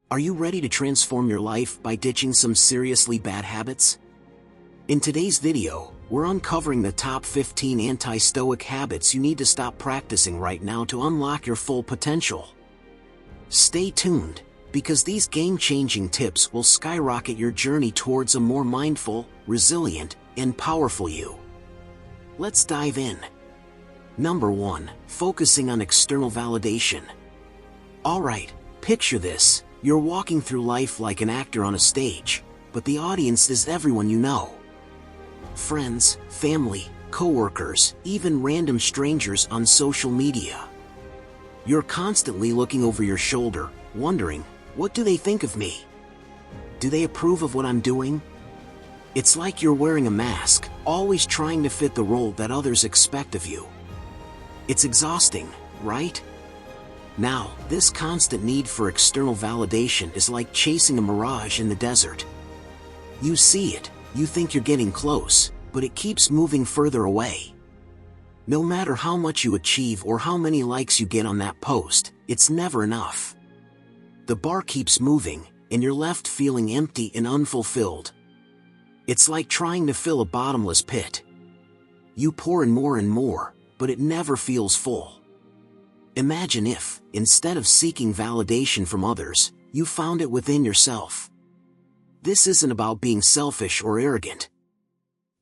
Are you ready to transform your life by ditching some seriously bad habits? In today's video, we're uncovering the top 15 anti-stoic habits you need to stop practicing right now to unlock your full potential. Stay tuned, because these game-changing tips will skyrocket your journey towards a more mindful, resilient, and powerful you. Let's dive in. Number 1. Focusing on external validation. Alright, picture this. You're walking through life like an actor on a stage, but the audience is everyone you know. Friends, family, coworkers, even random strangers on social media. You're constantly looking over your shoulder, wondering, what do they think of me? Do they approve of what I'm doing? It's like you're wearing a mask, always trying to fit the role that others expect of you. It's exhausting, right? Now, this constant need for external validation is like chasing a mirage in the desert. You see it, you think you're getting close, but it keeps moving further away. No matter how much you achieve or how many likes you get on that post, it's never enough. The bar keeps moving, and you're left feeling empty and unfulfilled. It's like trying to fill a bottomless pit. You pour in more, but it never feels full. Imagine if, instead of seeking validation from others, you found it within yourself. This isn't about being selfish or arrogant.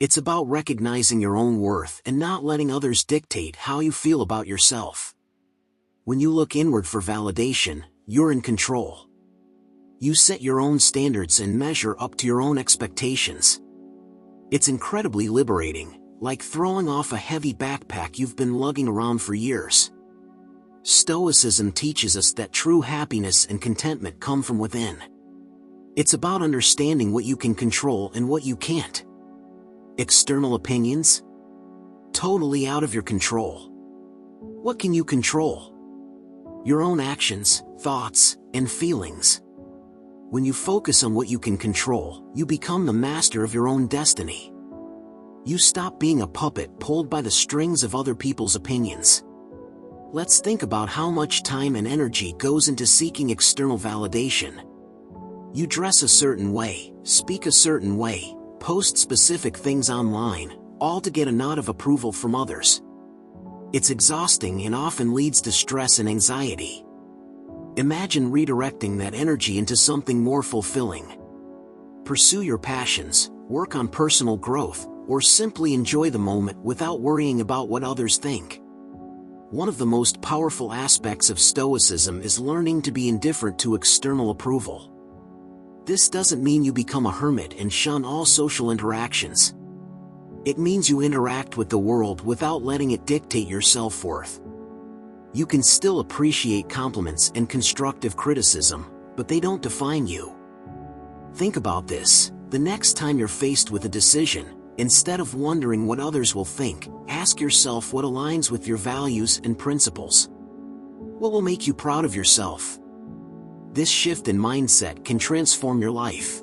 It's about recognizing your own worth and not letting others dictate how you feel about yourself. When you look inward for validation, you're in control. You set your own standards and measure up to your own expectations. It's incredibly liberating, like throwing off a heavy backpack you've been lugging around for years. Stoicism teaches us that true happiness and contentment come from within. It's about understanding what you can control and what you can't. External opinions? Totally out of your control. What can you control? Your own actions, thoughts, and feelings. When you focus on what you can control, you become the master of your own destiny. You stop being a puppet pulled by the strings of other people's opinions. Let's think about how much time and energy goes into seeking external validation. You dress a certain way, speak a certain way, post specific things online, all to get a nod of approval from others. It's exhausting and often leads to stress and anxiety. Imagine redirecting that energy into something more fulfilling. Pursue your passions, work on personal growth, or simply enjoy the moment without worrying about what others think. One of the most powerful aspects of Stoicism is learning to be indifferent to external approval. This doesn't mean you become a hermit and shun all social interactions. It means you interact with the world without letting it dictate your self-worth. You can still appreciate compliments and constructive criticism, but they don't define you. Think about this. The next time you're faced with a decision, instead of wondering what others will think, ask yourself what aligns with your values and principles. What will make you proud of yourself? This shift in mindset can transform your life.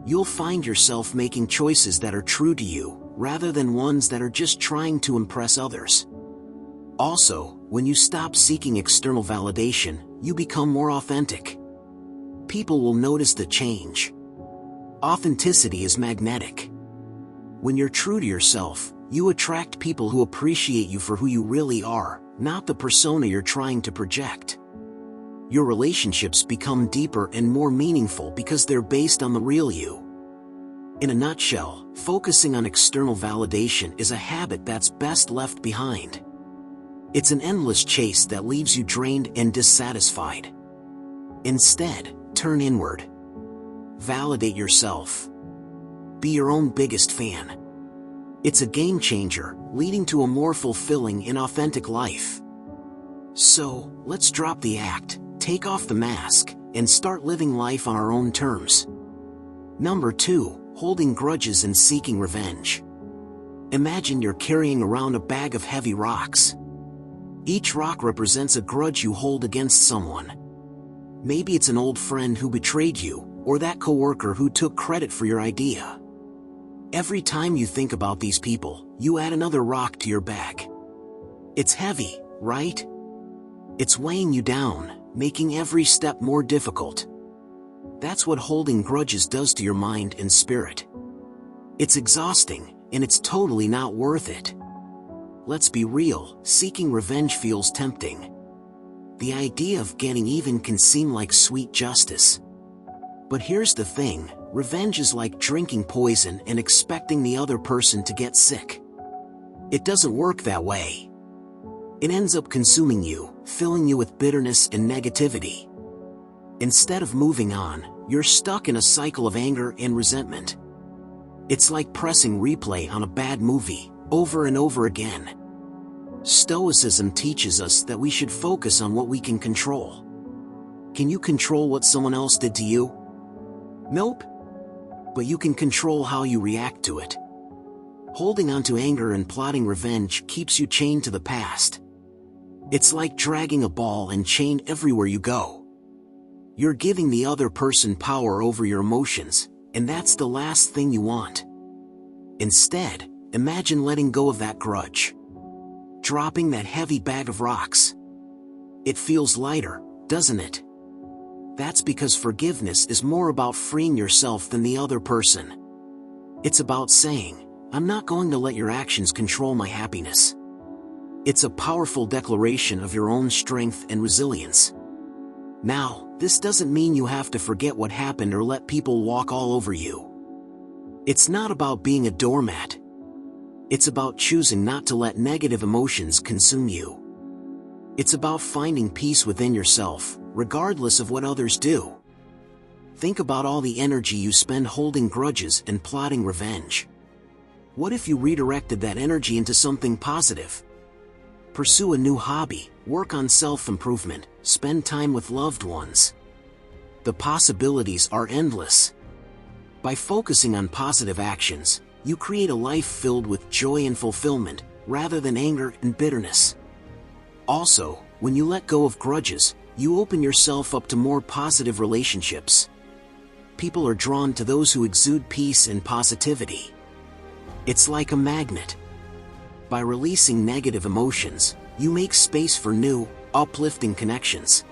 You'll find yourself making choices that are true to you, rather than ones that are just trying to impress others. Also, when you stop seeking external validation, you become more authentic. People will notice the change. Authenticity is magnetic. When you're true to yourself, you attract people who appreciate you for who you really are, not the persona you're trying to project. Your relationships become deeper and more meaningful because they're based on the real you. In a nutshell, focusing on external validation is a habit that's best left behind. It's an endless chase that leaves you drained and dissatisfied. Instead, turn inward. Validate yourself. Be your own biggest fan. It's a game changer, leading to a more fulfilling and authentic life. So, let's drop the act, take off the mask, and start living life on our own terms. Number 2. Holding grudges and seeking revenge. Imagine you're carrying around a bag of heavy rocks. Each rock represents a grudge you hold against someone. Maybe it's an old friend who betrayed you, or that coworker who took credit for your idea. Every time you think about these people, you add another rock to your bag. It's heavy, right? It's weighing you down, making every step more difficult. That's what holding grudges does to your mind and spirit. It's exhausting, and it's totally not worth it. Let's be real, seeking revenge feels tempting. The idea of getting even can seem like sweet justice. But here's the thing, revenge is like drinking poison and expecting the other person to get sick. It doesn't work that way. It ends up consuming you, filling you with bitterness and negativity. Instead of moving on, you're stuck in a cycle of anger and resentment. It's like pressing replay on a bad movie, over and over again. Stoicism teaches us that we should focus on what we can control. Can you control what someone else did to you? Nope. But you can control how you react to it. Holding on to anger and plotting revenge keeps you chained to the past. It's like dragging a ball and chain everywhere you go. You're giving the other person power over your emotions, and that's the last thing you want. Instead, imagine letting go of that grudge. Dropping that heavy bag of rocks. It feels lighter, doesn't it? That's because forgiveness is more about freeing yourself than the other person. It's about saying, I'm not going to let your actions control my happiness. It's a powerful declaration of your own strength and resilience. Now, this doesn't mean you have to forget what happened or let people walk all over you. It's not about being a doormat. It's about choosing not to let negative emotions consume you. It's about finding peace within yourself, regardless of what others do. Think about all the energy you spend holding grudges and plotting revenge. What if you redirected that energy into something positive? Pursue a new hobby, work on self-improvement, spend time with loved ones. The possibilities are endless. By focusing on positive actions, you create a life filled with joy and fulfillment, rather than anger and bitterness. Also, when you let go of grudges, you open yourself up to more positive relationships. People are drawn to those who exude peace and positivity. It's like a magnet. By releasing negative emotions, you make space for new, uplifting connections.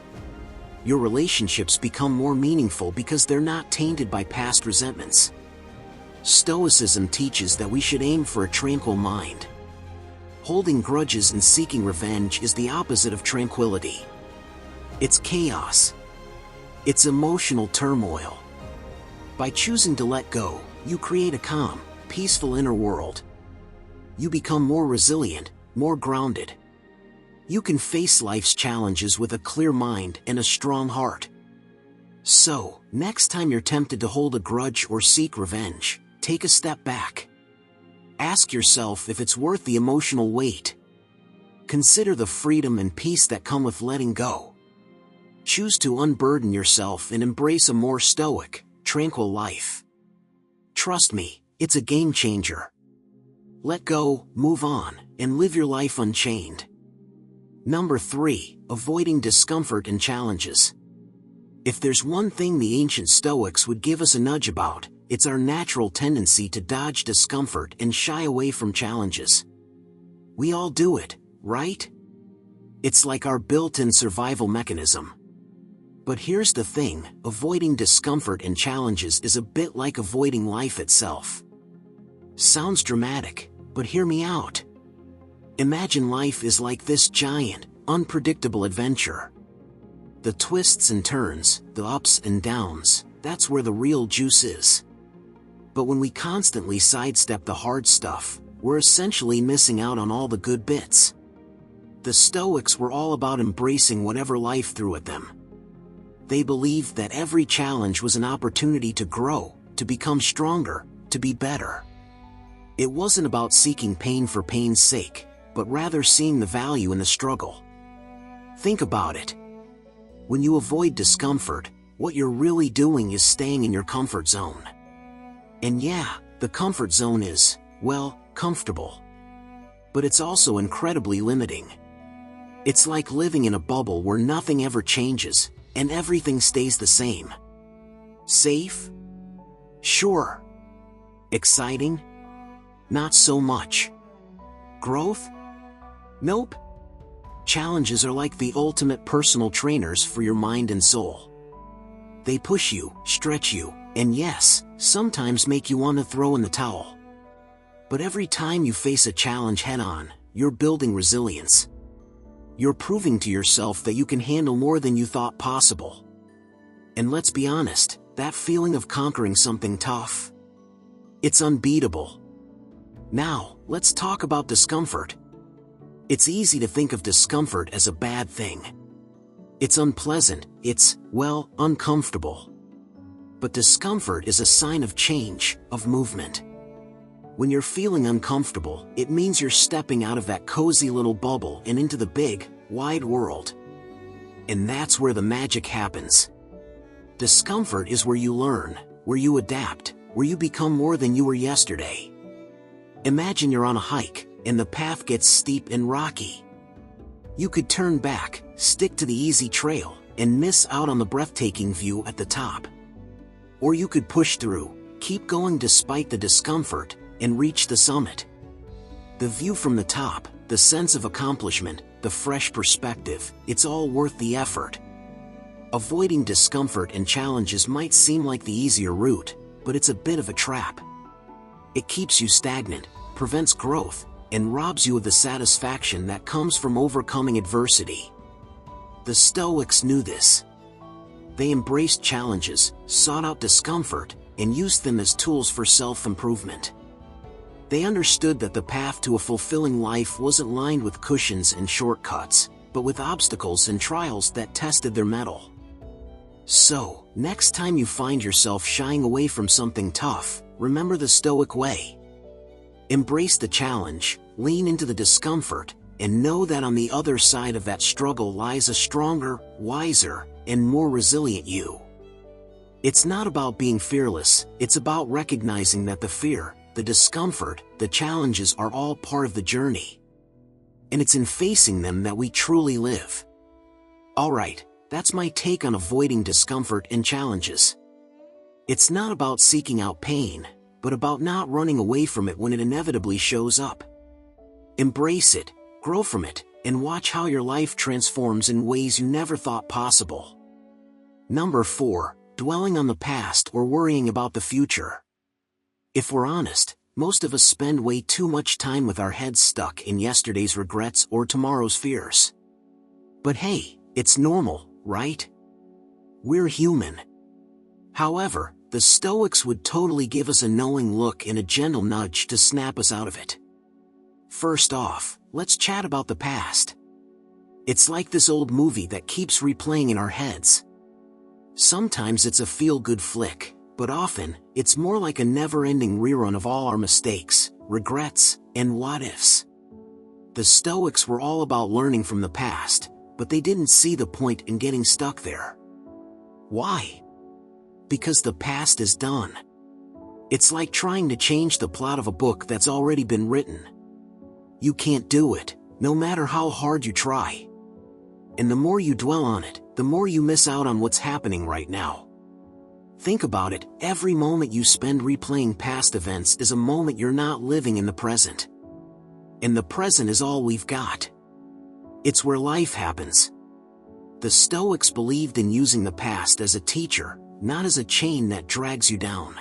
Your relationships become more meaningful because they're not tainted by past resentments. Stoicism teaches that we should aim for a tranquil mind. Holding grudges and seeking revenge is the opposite of tranquility. It's chaos. It's emotional turmoil. By choosing to let go, you create a calm, peaceful inner world. You become more resilient, more grounded. You can face life's challenges with a clear mind and a strong heart. So, next time you're tempted to hold a grudge or seek revenge, take a step back. Ask yourself if it's worth the emotional weight. Consider the freedom and peace that come with letting go. Choose to unburden yourself and embrace a more stoic, tranquil life. Trust me, it's a game changer. Let go, move on, and live your life unchained. Number 3, avoiding discomfort and challenges. If there's one thing the ancient Stoics would give us a nudge about, it's our natural tendency to dodge discomfort and shy away from challenges. We all do it, right? It's like our built-in survival mechanism. But here's the thing, avoiding discomfort and challenges is a bit like avoiding life itself. Sounds dramatic, but hear me out. Imagine life is like this giant, unpredictable adventure. The twists and turns, the ups and downs, that's where the real juice is. But when we constantly sidestep the hard stuff, we're essentially missing out on all the good bits. The Stoics were all about embracing whatever life threw at them. They believed that every challenge was an opportunity to grow, to become stronger, to be better. It wasn't about seeking pain for pain's sake, but rather seeing the value in the struggle. Think about it. When you avoid discomfort, what you're really doing is staying in your comfort zone. And yeah, the comfort zone is, well, comfortable. But it's also incredibly limiting. It's like living in a bubble where nothing ever changes, and everything stays the same. Safe? Sure. Exciting? Not so much. Growth? Nope. Challenges are like the ultimate personal trainers for your mind and soul. They push you, stretch you, and yes, sometimes make you want to throw in the towel. But every time you face a challenge head-on, you're building resilience. You're proving to yourself that you can handle more than you thought possible. And let's be honest, that feeling of conquering something tough, it's unbeatable. Now, let's talk about discomfort. It's easy to think of discomfort as a bad thing. It's unpleasant, it's, well, uncomfortable. But discomfort is a sign of change, of movement. When you're feeling uncomfortable, it means you're stepping out of that cozy little bubble and into the big, wide world. And that's where the magic happens. Discomfort is where you learn, where you adapt, where you become more than you were yesterday. Imagine you're on a hike, and the path gets steep and rocky. You could turn back, stick to the easy trail, and miss out on the breathtaking view at the top. Or you could push through, keep going despite the discomfort, and reach the summit. The view from the top, the sense of accomplishment, the fresh perspective, it's all worth the effort. Avoiding discomfort and challenges might seem like the easier route, but it's a bit of a trap. It keeps you stagnant, prevents growth, and robs you of the satisfaction that comes from overcoming adversity. The Stoics knew this. They embraced challenges, sought out discomfort, and used them as tools for self-improvement. They understood that the path to a fulfilling life wasn't lined with cushions and shortcuts, but with obstacles and trials that tested their mettle. So, next time you find yourself shying away from something tough, remember the Stoic way. Embrace the challenge, lean into the discomfort, and know that on the other side of that struggle lies a stronger, wiser, and more resilient you. It's not about being fearless, it's about recognizing that the fear, the discomfort, the challenges are all part of the journey. And it's in facing them that we truly live. Alright, that's my take on avoiding discomfort and challenges. It's not about seeking out pain, but about not running away from it when it inevitably shows up. Embrace it, grow from it, and watch how your life transforms in ways you never thought possible. Number 4, dwelling on the past or worrying about the future. If we're honest, most of us spend way too much time with our heads stuck in yesterday's regrets or tomorrow's fears. But hey, it's normal, right? We're human. However, the Stoics would totally give us a knowing look and a gentle nudge to snap us out of it. First off, let's chat about the past. It's like this old movie that keeps replaying in our heads. Sometimes it's a feel-good flick, but often, it's more like a never-ending rerun of all our mistakes, regrets, and what-ifs. The Stoics were all about learning from the past, but they didn't see the point in getting stuck there. Why? Because the past is done. It's like trying to change the plot of a book that's already been written. You can't do it, no matter how hard you try. And the more you dwell on it, the more you miss out on what's happening right now. Think about it, every moment you spend replaying past events is a moment you're not living in the present. And the present is all we've got. It's where life happens. The Stoics believed in using the past as a teacher, not as a chain that drags you down.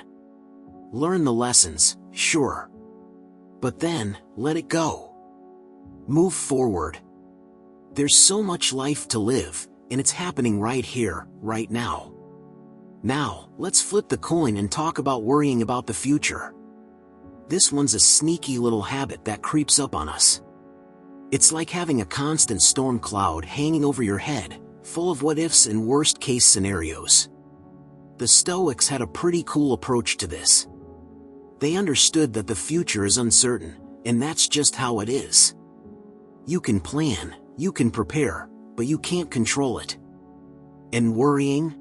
Learn the lessons, sure. But then, let it go. Move forward. There's so much life to live, and it's happening right here, right now. Now, let's flip the coin and talk about worrying about the future. This one's a sneaky little habit that creeps up on us. It's like having a constant storm cloud hanging over your head, full of what-ifs and worst-case scenarios. The Stoics had a pretty cool approach to this. They understood that the future is uncertain, and that's just how it is. You can plan, you can prepare, but you can't control it. And worrying?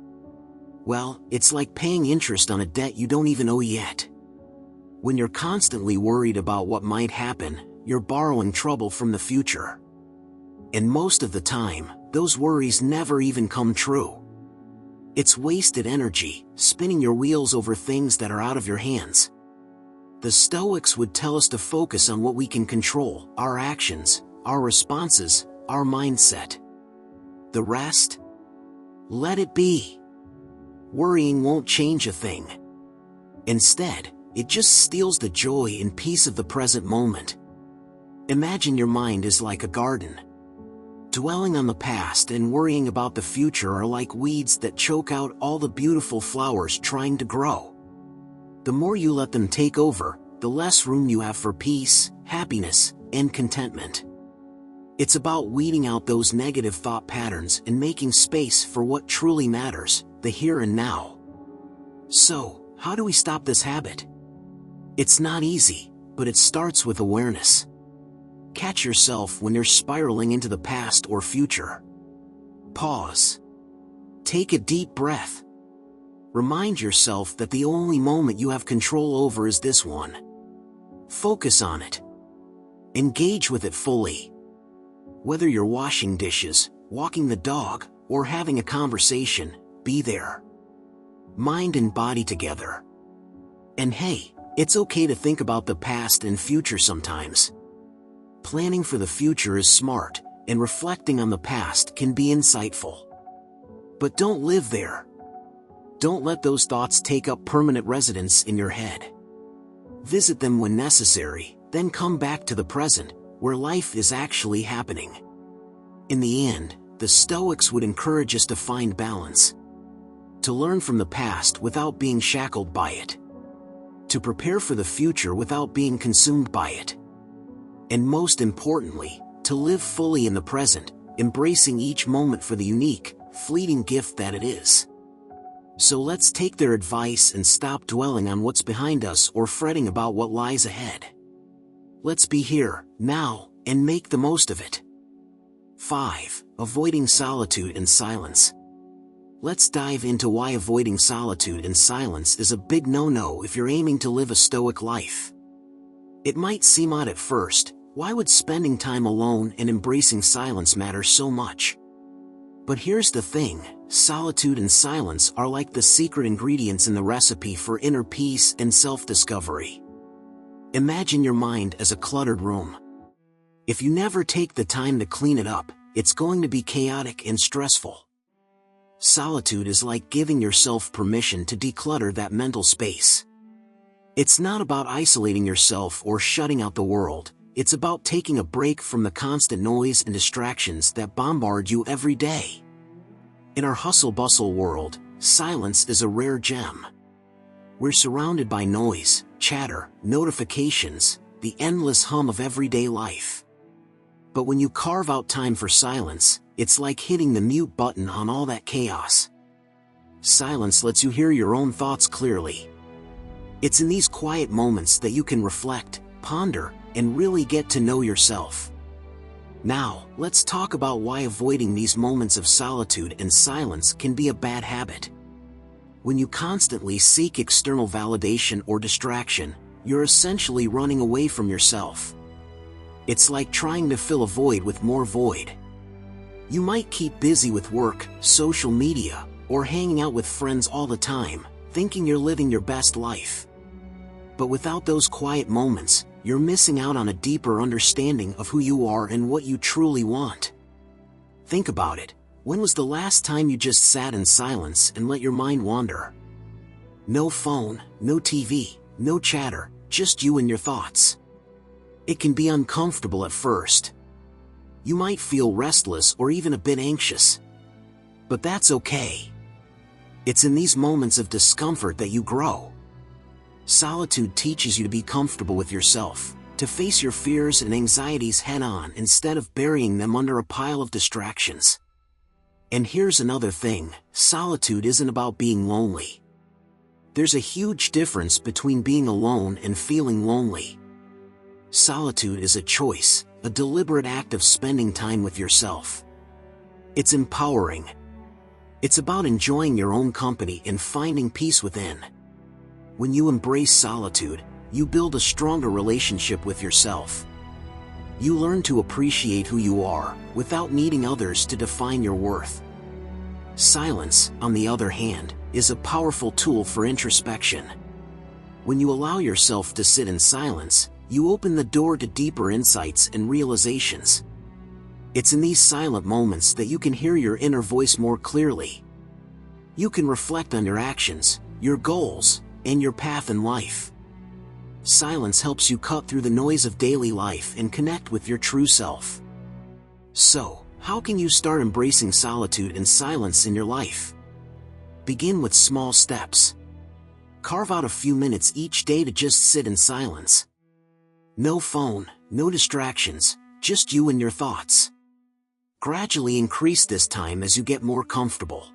Well, it's like paying interest on a debt you don't even owe yet. When you're constantly worried about what might happen, you're borrowing trouble from the future. And most of the time, those worries never even come true. It's wasted energy, spinning your wheels over things that are out of your hands. The Stoics would tell us to focus on what we can control, our actions, our responses, our mindset. The rest? Let it be. Worrying won't change a thing. Instead, it just steals the joy and peace of the present moment. Imagine your mind is like a garden. Dwelling on the past and worrying about the future are like weeds that choke out all the beautiful flowers trying to grow. The more you let them take over, the less room you have for peace, happiness, and contentment. It's about weeding out those negative thought patterns and making space for what truly matters, the here and now. So, how do we stop this habit? It's not easy, but it starts with awareness. Catch yourself when you're spiraling into the past or future. Pause. Take a deep breath. Remind yourself that the only moment you have control over is this one. Focus on it. Engage with it fully. Whether you're washing dishes, walking the dog, or having a conversation, be there. Mind and body together. And hey, it's okay to think about the past and future sometimes. Planning for the future is smart, and reflecting on the past can be insightful. But don't live there. Don't let those thoughts take up permanent residence in your head. Visit them when necessary, then come back to the present, where life is actually happening. In the end, the Stoics would encourage us to find balance. To learn from the past without being shackled by it. To prepare for the future without being consumed by it. And most importantly, to live fully in the present, embracing each moment for the unique, fleeting gift that it is. So let's take their advice and stop dwelling on what's behind us or fretting about what lies ahead. Let's be here, now, and make the most of it. 5. Avoiding solitude and silence. Let's dive into why avoiding solitude and silence is a big no-no if you're aiming to live a Stoic life. It might seem odd at first. Why would spending time alone and embracing silence matter so much? But here's the thing, solitude and silence are like the secret ingredients in the recipe for inner peace and self-discovery. Imagine your mind as a cluttered room. If you never take the time to clean it up, it's going to be chaotic and stressful. Solitude is like giving yourself permission to declutter that mental space. It's not about isolating yourself or shutting out the world. It's about taking a break from the constant noise and distractions that bombard you every day. In our hustle-bustle world, silence is a rare gem. We're surrounded by noise, chatter, notifications, the endless hum of everyday life. But when you carve out time for silence, it's like hitting the mute button on all that chaos. Silence lets you hear your own thoughts clearly. It's in these quiet moments that you can reflect, ponder, and really get to know yourself. Now, let's talk about why avoiding these moments of solitude and silence can be a bad habit. When you constantly seek external validation or distraction, you're essentially running away from yourself. It's like trying to fill a void with more void. You might keep busy with work, social media, or hanging out with friends all the time, thinking you're living your best life. But without those quiet moments, you're missing out on a deeper understanding of who you are and what you truly want. Think about it. When was the last time you just sat in silence and let your mind wander? No phone, no TV, no chatter, just you and your thoughts. It can be uncomfortable at first. You might feel restless or even a bit anxious. But that's okay. It's in these moments of discomfort that you grow. Solitude teaches you to be comfortable with yourself, to face your fears and anxieties head-on instead of burying them under a pile of distractions. And here's another thing, solitude isn't about being lonely. There's a huge difference between being alone and feeling lonely. Solitude is a choice, a deliberate act of spending time with yourself. It's empowering. It's about enjoying your own company and finding peace within. When you embrace solitude, you build a stronger relationship with yourself. You learn to appreciate who you are, without needing others to define your worth. Silence, on the other hand, is a powerful tool for introspection. When you allow yourself to sit in silence, you open the door to deeper insights and realizations. It's in these silent moments that you can hear your inner voice more clearly. You can reflect on your actions, your goals, and your path in life. Silence helps you cut through the noise of daily life and connect with your true self. So, how can you start embracing solitude and silence in your life? Begin with small steps. Carve out a few minutes each day to just sit in silence. No phone, no distractions, just you and your thoughts. Gradually increase this time as you get more comfortable.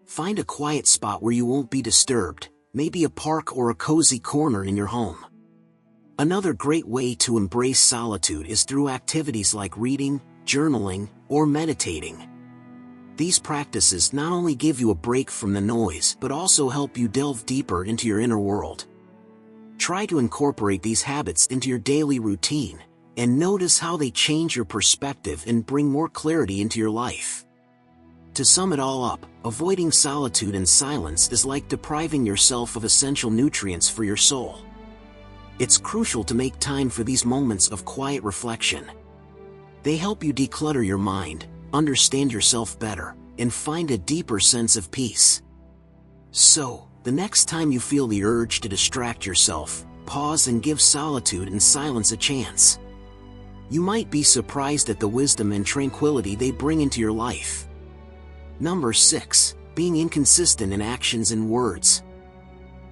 Find a quiet spot where you won't be disturbed, maybe a park or a cozy corner in your home. Another great way to embrace solitude is through activities like reading, journaling, or meditating. These practices not only give you a break from the noise but also help you delve deeper into your inner world. Try to incorporate these habits into your daily routine, and notice how they change your perspective and bring more clarity into your life. To sum it all up, avoiding solitude and silence is like depriving yourself of essential nutrients for your soul. It's crucial to make time for these moments of quiet reflection. They help you declutter your mind, understand yourself better, and find a deeper sense of peace. So, the next time you feel the urge to distract yourself, pause and give solitude and silence a chance. You might be surprised at the wisdom and tranquility they bring into your life. Number 6. Being inconsistent in actions and words.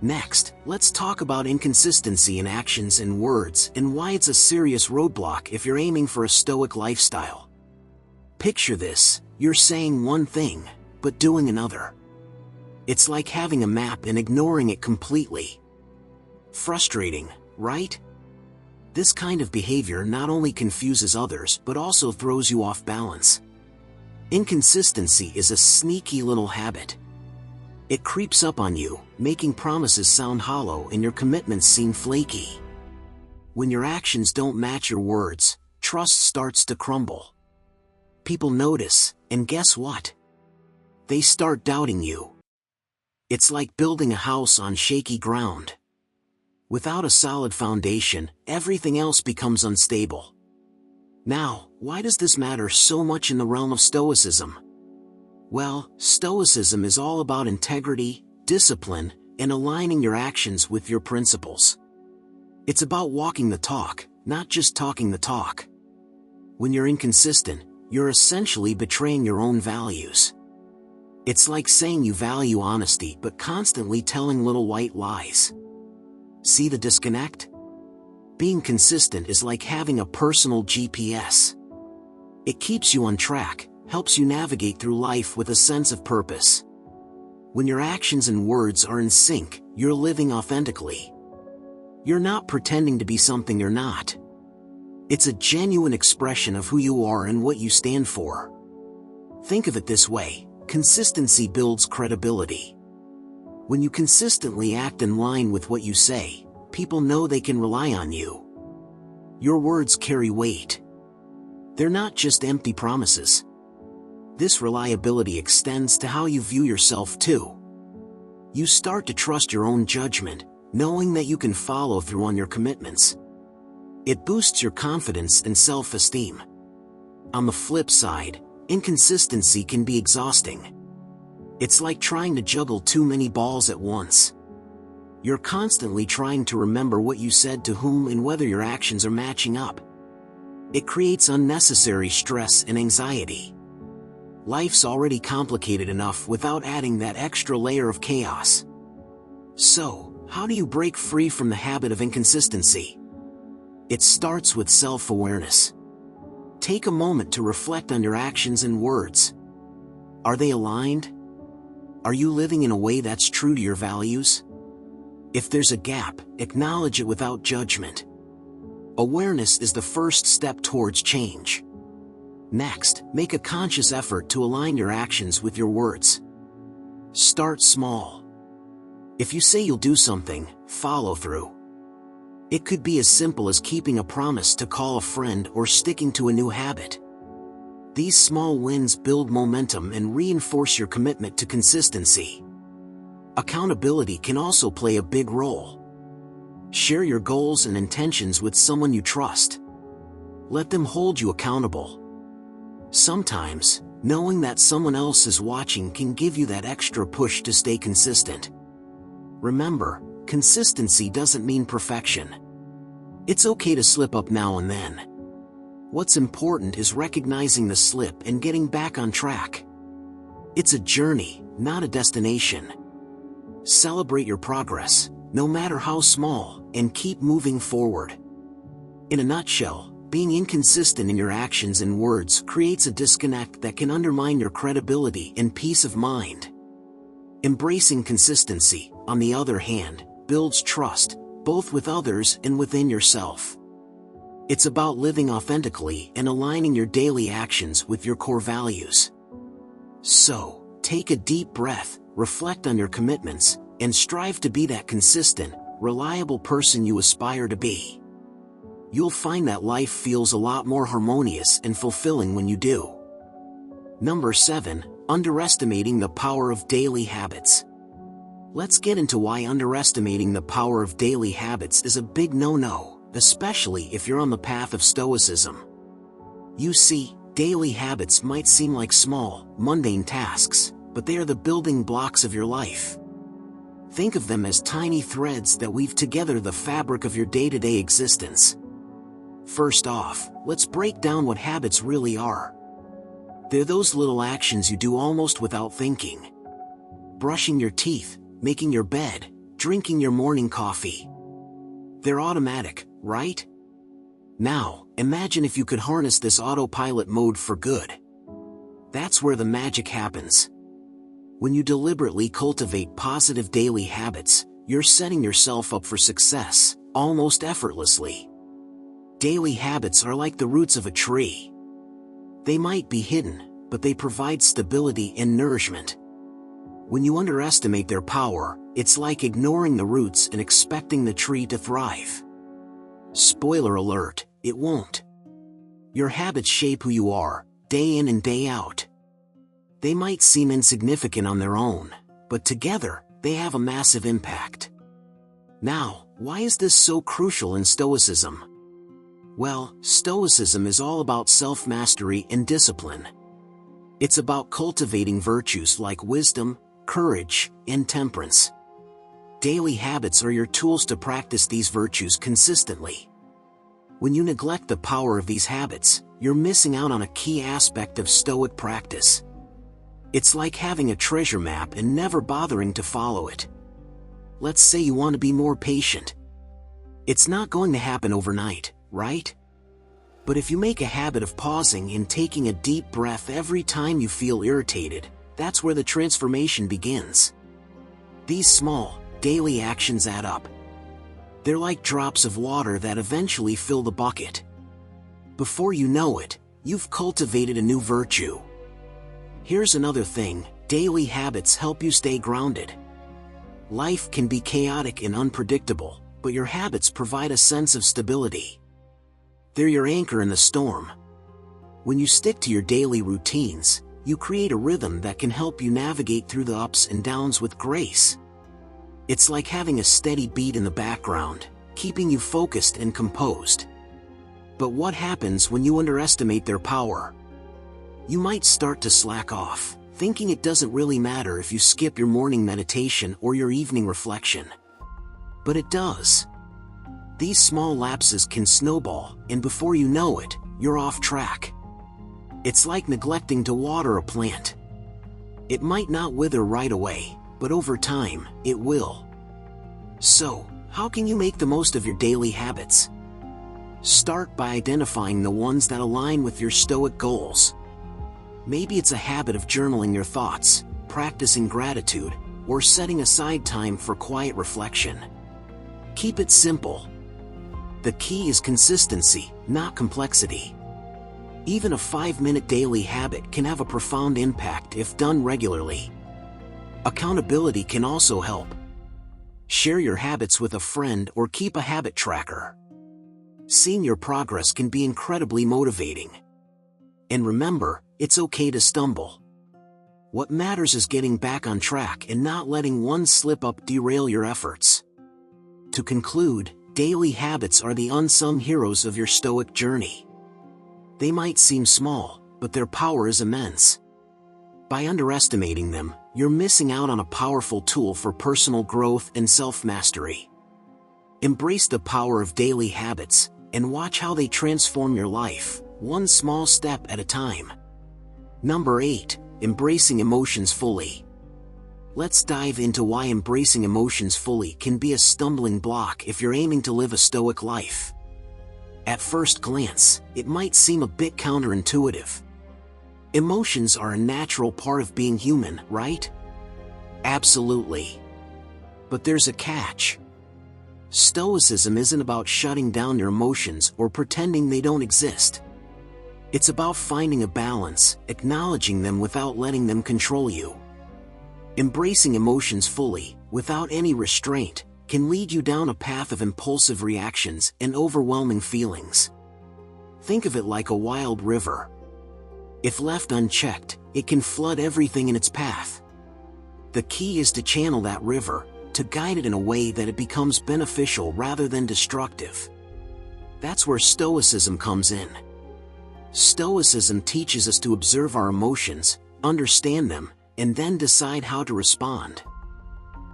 Next, let's talk about inconsistency in actions and words and why it's a serious roadblock if you're aiming for a stoic lifestyle. Picture this: you're saying one thing, but doing another. It's like having a map and ignoring it completely. Frustrating, right? This kind of behavior not only confuses others but also throws you off balance. Inconsistency is a sneaky little habit. It creeps up on you, making promises sound hollow and your commitments seem flaky. When your actions don't match your words, trust starts to crumble. People notice, and guess what? They start doubting you. It's like building a house on shaky ground. Without a solid foundation, everything else becomes unstable. Now, why does this matter so much in the realm of Stoicism? Well, Stoicism is all about integrity, discipline, and aligning your actions with your principles. It's about walking the talk, not just talking the talk. When you're inconsistent, you're essentially betraying your own values. It's like saying you value honesty but constantly telling little white lies. See the disconnect? Being consistent is like having a personal GPS. It keeps you on track, helps you navigate through life with a sense of purpose. When your actions and words are in sync, you're living authentically. You're not pretending to be something you're not. It's a genuine expression of who you are and what you stand for. Think of it this way: consistency builds credibility. When you consistently act in line with what you say, people know they can rely on you. Your words carry weight. They're not just empty promises. This reliability extends to how you view yourself too. You start to trust your own judgment, knowing that you can follow through on your commitments. It boosts your confidence and self-esteem. On the flip side, inconsistency can be exhausting. It's like trying to juggle too many balls at once. You're constantly trying to remember what you said to whom and whether your actions are matching up. It creates unnecessary stress and anxiety. Life's already complicated enough without adding that extra layer of chaos. So, how do you break free from the habit of inconsistency? It starts with self-awareness. Take a moment to reflect on your actions and words. Are they aligned? Are you living in a way that's true to your values? If there's a gap, acknowledge it without judgment. Awareness is the first step towards change. Next, make a conscious effort to align your actions with your words. Start small. If you say you'll do something, follow through. It could be as simple as keeping a promise to call a friend or sticking to a new habit. These small wins build momentum and reinforce your commitment to consistency. Accountability can also play a big role. Share your goals and intentions with someone you trust. Let them hold you accountable. Sometimes, Knowing that someone else is watching can give you that extra push to stay consistent. Remember, consistency doesn't mean perfection. It's okay to slip up now and then. What's important is recognizing the slip and getting back on track. It's a journey, not a destination. Celebrate your progress, no matter how small, and keep moving forward. In a nutshell, being inconsistent in your actions and words creates a disconnect that can undermine your credibility and peace of mind. Embracing consistency, on the other hand, builds trust, both with others and within yourself. It's about living authentically and aligning your daily actions with your core values. So, take a deep breath, reflect on your commitments, and strive to be that consistent, reliable person you aspire to be. You'll find that life feels a lot more harmonious and fulfilling when you do. Number 7. Underestimating the power of daily habits. Let's get into why underestimating the power of daily habits is a big no-no, especially if you're on the path of stoicism. You see, daily habits might seem like small, mundane tasks, but they are the building blocks of your life. Think of them as tiny threads that weave together the fabric of your day-to-day existence. First off, let's break down what habits really are. They're those little actions you do almost without thinking. Brushing your teeth, making your bed, drinking your morning coffee. They're automatic, right? Now, imagine if you could harness this autopilot mode for good. That's where the magic happens. When you deliberately cultivate positive daily habits, you're setting yourself up for success, almost effortlessly. Daily habits are like the roots of a tree. They might be hidden, but they provide stability and nourishment. When you underestimate their power, it's like ignoring the roots and expecting the tree to thrive. Spoiler alert, it won't. Your habits shape who you are, day in and day out. They might seem insignificant on their own, but together, they have a massive impact. Now, why is this so crucial in Stoicism? Well, Stoicism is all about self-mastery and discipline. It's about cultivating virtues like wisdom, courage, and temperance. Daily habits are your tools to practice these virtues consistently. When you neglect the power of these habits, you're missing out on a key aspect of Stoic practice. It's like having a treasure map and never bothering to follow it. Let's say you want to be more patient. It's not going to happen overnight, right? But if you make a habit of pausing and taking a deep breath every time you feel irritated, that's where the transformation begins. These small, daily actions add up. They're like drops of water that eventually fill the bucket. Before you know it, you've cultivated a new virtue. Here's another thing, daily habits help you stay grounded. Life can be chaotic and unpredictable, but your habits provide a sense of stability. They're your anchor in the storm. When you stick to your daily routines, you create a rhythm that can help you navigate through the ups and downs with grace. It's like having a steady beat in the background, keeping you focused and composed. But what happens when you underestimate their power? You might start to slack off, thinking it doesn't really matter if you skip your morning meditation or your evening reflection. But it does. These small lapses can snowball, and before you know it, you're off track. It's like neglecting to water a plant. It might not wither right away, but over time, it will. So, how can you make the most of your daily habits? Start by identifying the ones that align with your Stoic goals. Maybe it's a habit of journaling your thoughts, practicing gratitude, or setting aside time for quiet reflection. Keep it simple. The key is consistency, not complexity. Even a 5-minute daily habit can have a profound impact if done regularly. Accountability can also help. Share your habits with a friend or keep a habit tracker. Seeing your progress can be incredibly motivating. And remember, it's okay to stumble. What matters is getting back on track and not letting one slip-up derail your efforts. To conclude, daily habits are the unsung heroes of your Stoic journey. They might seem small, but their power is immense. By underestimating them, you're missing out on a powerful tool for personal growth and self-mastery. Embrace the power of daily habits, and watch how they transform your life, one small step at a time. Number 8. Embracing emotions fully. Let's dive into why embracing emotions fully can be a stumbling block if you're aiming to live a stoic life. At first glance, it might seem a bit counterintuitive. Emotions are a natural part of being human, right? Absolutely. But there's a catch. Stoicism isn't about shutting down your emotions or pretending they don't exist. It's about finding a balance, acknowledging them without letting them control you. Embracing emotions fully, without any restraint, can lead you down a path of impulsive reactions and overwhelming feelings. Think of it like a wild river. If left unchecked, it can flood everything in its path. The key is to channel that river, to guide it in a way that it becomes beneficial rather than destructive. That's where Stoicism comes in. Stoicism teaches us to observe our emotions, understand them, and then decide how to respond.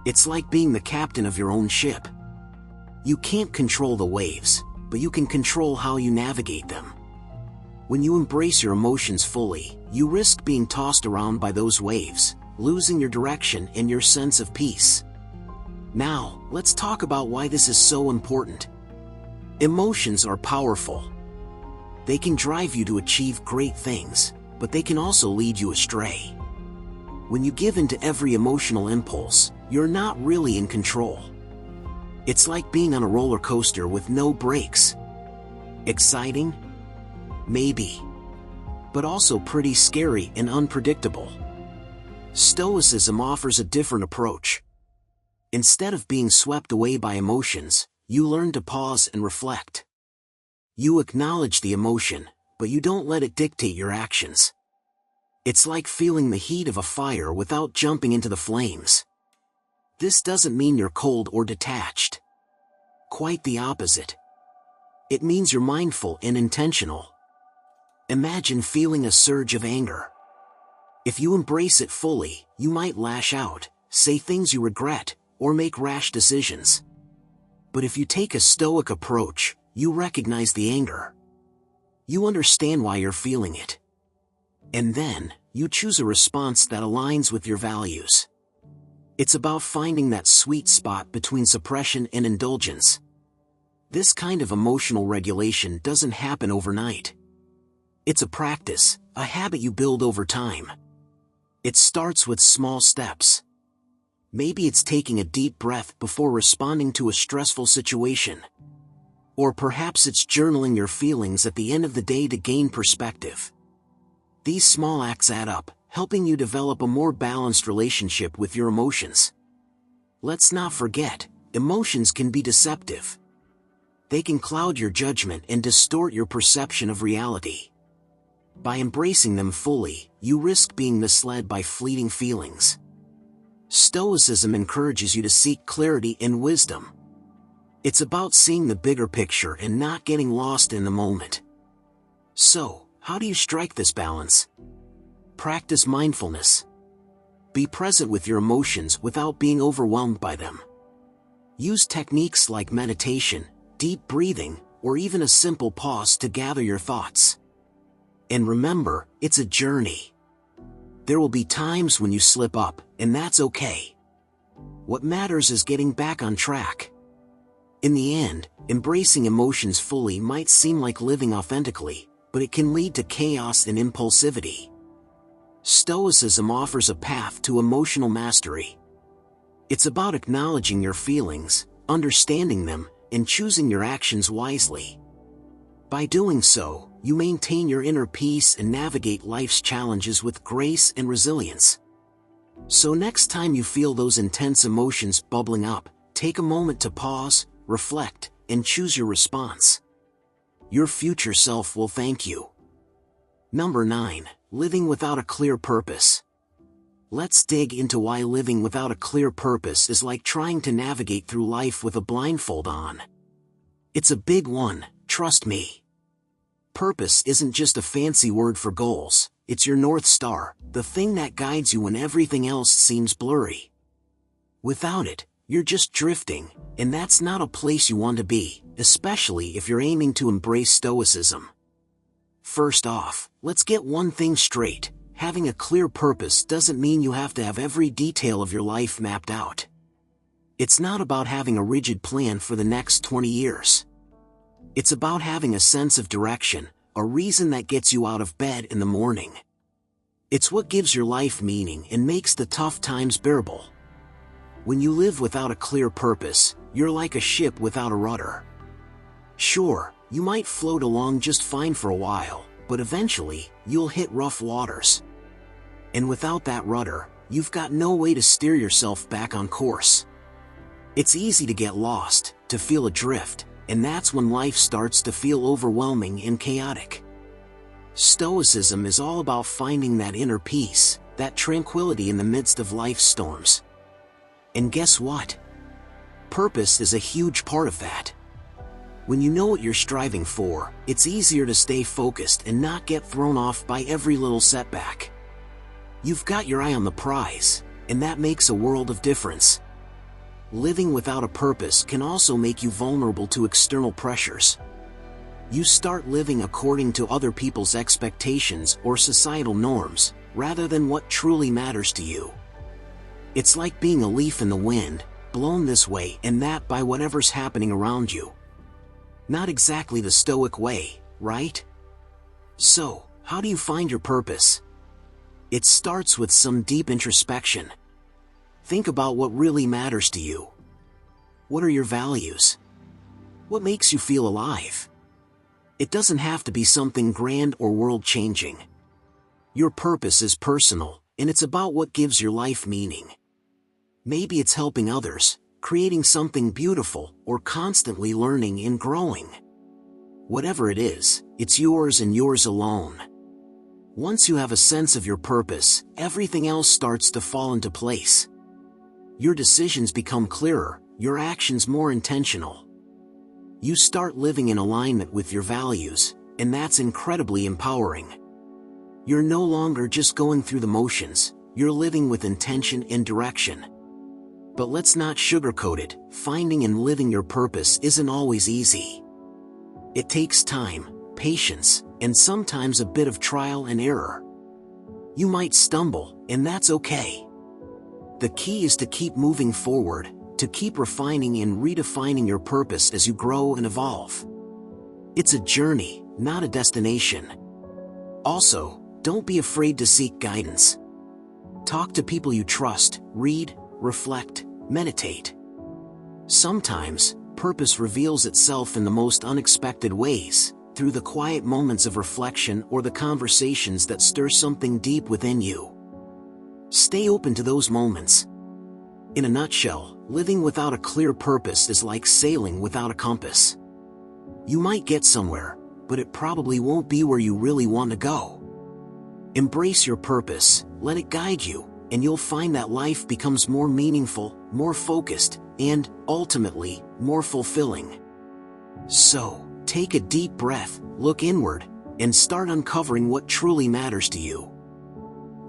It's like being the captain of your own ship. You can't control the waves, but you can control how you navigate them. When you embrace your emotions fully, you risk being tossed around by those waves, losing your direction and your sense of peace. Now, let's talk about why this is so important. Emotions are powerful. They can drive you to achieve great things, but they can also lead you astray. When you give in to every emotional impulse, you're not really in control. It's like being on a roller coaster with no brakes. Exciting? Maybe. But also pretty scary and unpredictable. Stoicism offers a different approach. Instead of being swept away by emotions, you learn to pause and reflect. You acknowledge the emotion, but you don't let it dictate your actions. It's like feeling the heat of a fire without jumping into the flames. This doesn't mean you're cold or detached. Quite the opposite. It means you're mindful and intentional. Imagine feeling a surge of anger. If you embrace it fully, you might lash out, say things you regret, or make rash decisions. But if you take a stoic approach, you recognize the anger. You understand why you're feeling it. And then, you choose a response that aligns with your values. It's about finding that sweet spot between suppression and indulgence. This kind of emotional regulation doesn't happen overnight. It's a practice, a habit you build over time. It starts with small steps. Maybe it's taking a deep breath before responding to a stressful situation. Or perhaps it's journaling your feelings at the end of the day to gain perspective. These small acts add up, helping you develop a more balanced relationship with your emotions. Let's not forget, emotions can be deceptive. They can cloud your judgment and distort your perception of reality. By embracing them fully, you risk being misled by fleeting feelings. Stoicism encourages you to seek clarity and wisdom. It's about seeing the bigger picture and not getting lost in the moment. So, how do you strike this balance? Practice mindfulness. Be present with your emotions without being overwhelmed by them. Use techniques like meditation, deep breathing, or even a simple pause to gather your thoughts. And remember, it's a journey. There will be times when you slip up, and that's okay. What matters is getting back on track. In the end, embracing emotions fully might seem like living authentically, but it can lead to chaos and impulsivity. Stoicism offers a path to emotional mastery. It's about acknowledging your feelings, understanding them, and choosing your actions wisely. By doing so, you maintain your inner peace and navigate life's challenges with grace and resilience. So next time you feel those intense emotions bubbling up, take a moment to pause, reflect, and choose your response. Your future self will thank you. Number 9. Living without a clear purpose. Let's dig into why living without a clear purpose is like trying to navigate through life with a blindfold on. It's a big one, trust me. Purpose isn't just a fancy word for goals, It's your North Star, the thing that guides you when everything else seems blurry. Without it, you're just drifting, and that's not a place you want to be, especially if you're aiming to embrace Stoicism. First off, let's get one thing straight. Having a clear purpose doesn't mean you have to have every detail of your life mapped out. It's not about having a rigid plan for the next 20 years. It's about having a sense of direction, a reason that gets you out of bed in the morning. It's what gives your life meaning and makes the tough times bearable. When you live without a clear purpose, you're like a ship without a rudder. Sure, you might float along just fine for a while, but eventually, you'll hit rough waters. And without that rudder, you've got no way to steer yourself back on course. It's easy to get lost, to feel adrift, and that's when life starts to feel overwhelming and chaotic. Stoicism is all about finding that inner peace, that tranquility in the midst of life's storms. And guess what? Purpose is a huge part of that. When you know what you're striving for, it's easier to stay focused and not get thrown off by every little setback. You've got your eye on the prize, and that makes a world of difference. Living without a purpose can also make you vulnerable to external pressures. You start living according to other people's expectations or societal norms, rather than what truly matters to you. It's like being a leaf in the wind, blown this way and that by whatever's happening around you. Not exactly the Stoic way, right? So, how do you find your purpose? It starts with some deep introspection. Think about what really matters to you. What are your values? What makes you feel alive? It doesn't have to be something grand or world-changing. Your purpose is personal, and it's about what gives your life meaning. Maybe it's helping others, creating something beautiful, or constantly learning and growing. Whatever it is, it's yours and yours alone. Once you have a sense of your purpose, everything else starts to fall into place. Your decisions become clearer, your actions more intentional. You start living in alignment with your values, and that's incredibly empowering. You're no longer just going through the motions, you're living with intention and direction. But let's not sugarcoat it, finding and living your purpose isn't always easy. It takes time, patience, and sometimes a bit of trial and error. You might stumble, and that's okay. The key is to keep moving forward, to keep refining and redefining your purpose as you grow and evolve. It's a journey, not a destination. Also, don't be afraid to seek guidance. Talk to people you trust, read, reflect, meditate. Sometimes, purpose reveals itself in the most unexpected ways, through the quiet moments of reflection or the conversations that stir something deep within you. Stay open to those moments. In a nutshell, living without a clear purpose is like sailing without a compass. You might get somewhere, but it probably won't be where you really want to go. Embrace your purpose, let it guide you, and you'll find that life becomes more meaningful, more focused, and, ultimately, more fulfilling. So, take a deep breath, look inward, and start uncovering what truly matters to you.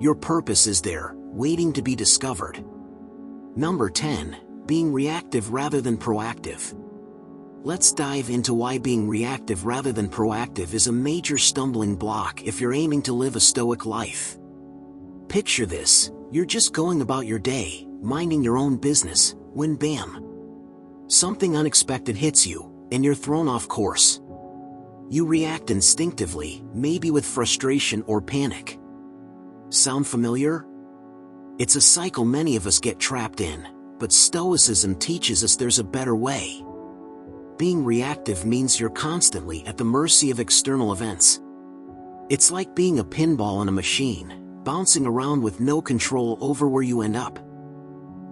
Your purpose is there, waiting to be discovered. Number 10, being reactive rather than proactive. Let's dive into why being reactive rather than proactive is a major stumbling block if you're aiming to live a Stoic life. Picture this, you're just going about your day, minding your own business, when bam! Something unexpected hits you, and you're thrown off course. You react instinctively, maybe with frustration or panic. Sound familiar? It's a cycle many of us get trapped in, but Stoicism teaches us there's a better way. Being reactive means you're constantly at the mercy of external events. It's like being a pinball in a machine, bouncing around with no control over where you end up.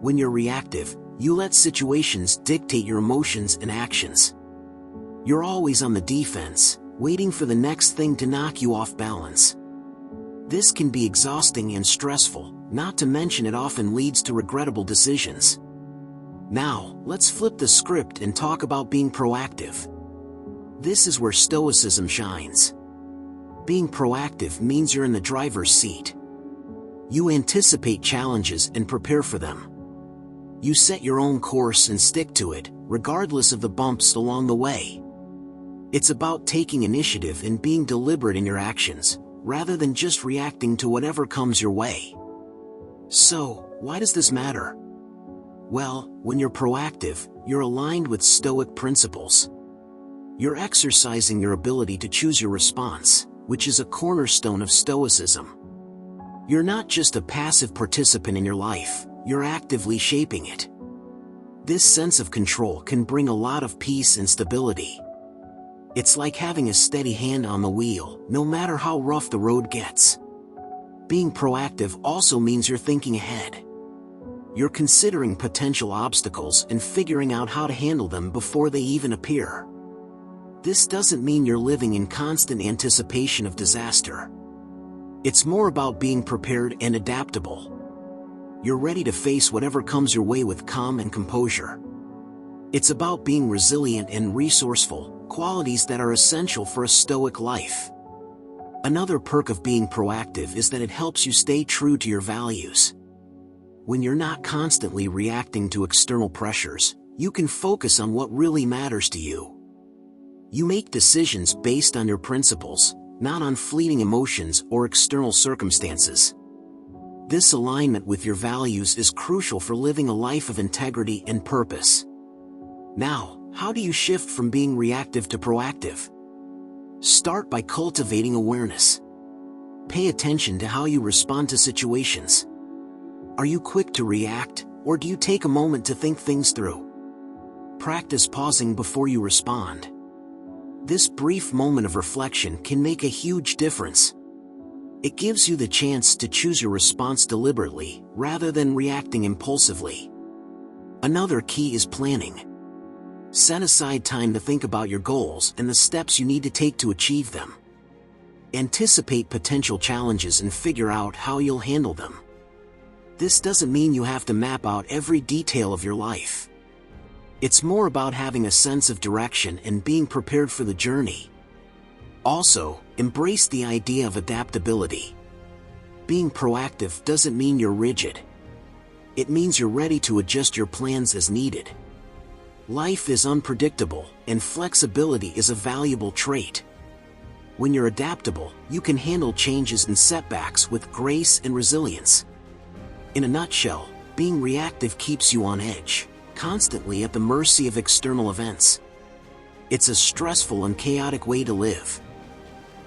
When you're reactive, you let situations dictate your emotions and actions. You're always on the defense, waiting for the next thing to knock you off balance. This can be exhausting and stressful, not to mention it often leads to regrettable decisions. Now, let's flip the script and talk about being proactive. This is where Stoicism shines. Being proactive means you're in the driver's seat. You anticipate challenges and prepare for them. You set your own course and stick to it, regardless of the bumps along the way. It's about taking initiative and being deliberate in your actions, rather than just reacting to whatever comes your way. So, why does this matter? Well, when you're proactive, you're aligned with Stoic principles. You're exercising your ability to choose your response, which is a cornerstone of Stoicism. You're not just a passive participant in your life, you're actively shaping it. This sense of control can bring a lot of peace and stability. It's like having a steady hand on the wheel, no matter how rough the road gets. Being proactive also means you're thinking ahead. You're considering potential obstacles and figuring out how to handle them before they even appear. This doesn't mean you're living in constant anticipation of disaster. It's more about being prepared and adaptable. You're ready to face whatever comes your way with calm and composure. It's about being resilient and resourceful, qualities that are essential for a Stoic life. Another perk of being proactive is that it helps you stay true to your values. When you're not constantly reacting to external pressures, you can focus on what really matters to you. You make decisions based on your principles, not on fleeting emotions or external circumstances. This alignment with your values is crucial for living a life of integrity and purpose. Now, how do you shift from being reactive to proactive? Start by cultivating awareness. Pay attention to how you respond to situations. Are you quick to react, or do you take a moment to think things through? Practice pausing before you respond. This brief moment of reflection can make a huge difference. It gives you the chance to choose your response deliberately, rather than reacting impulsively. Another key is planning. Set aside time to think about your goals and the steps you need to take to achieve them. Anticipate potential challenges and figure out how you'll handle them. This doesn't mean you have to map out every detail of your life. It's more about having a sense of direction and being prepared for the journey. Also, embrace the idea of adaptability. Being proactive doesn't mean you're rigid. It means you're ready to adjust your plans as needed. Life is unpredictable, and flexibility is a valuable trait. When you're adaptable, you can handle changes and setbacks with grace and resilience. In a nutshell, being reactive keeps you on edge, constantly at the mercy of external events. It's a stressful and chaotic way to live.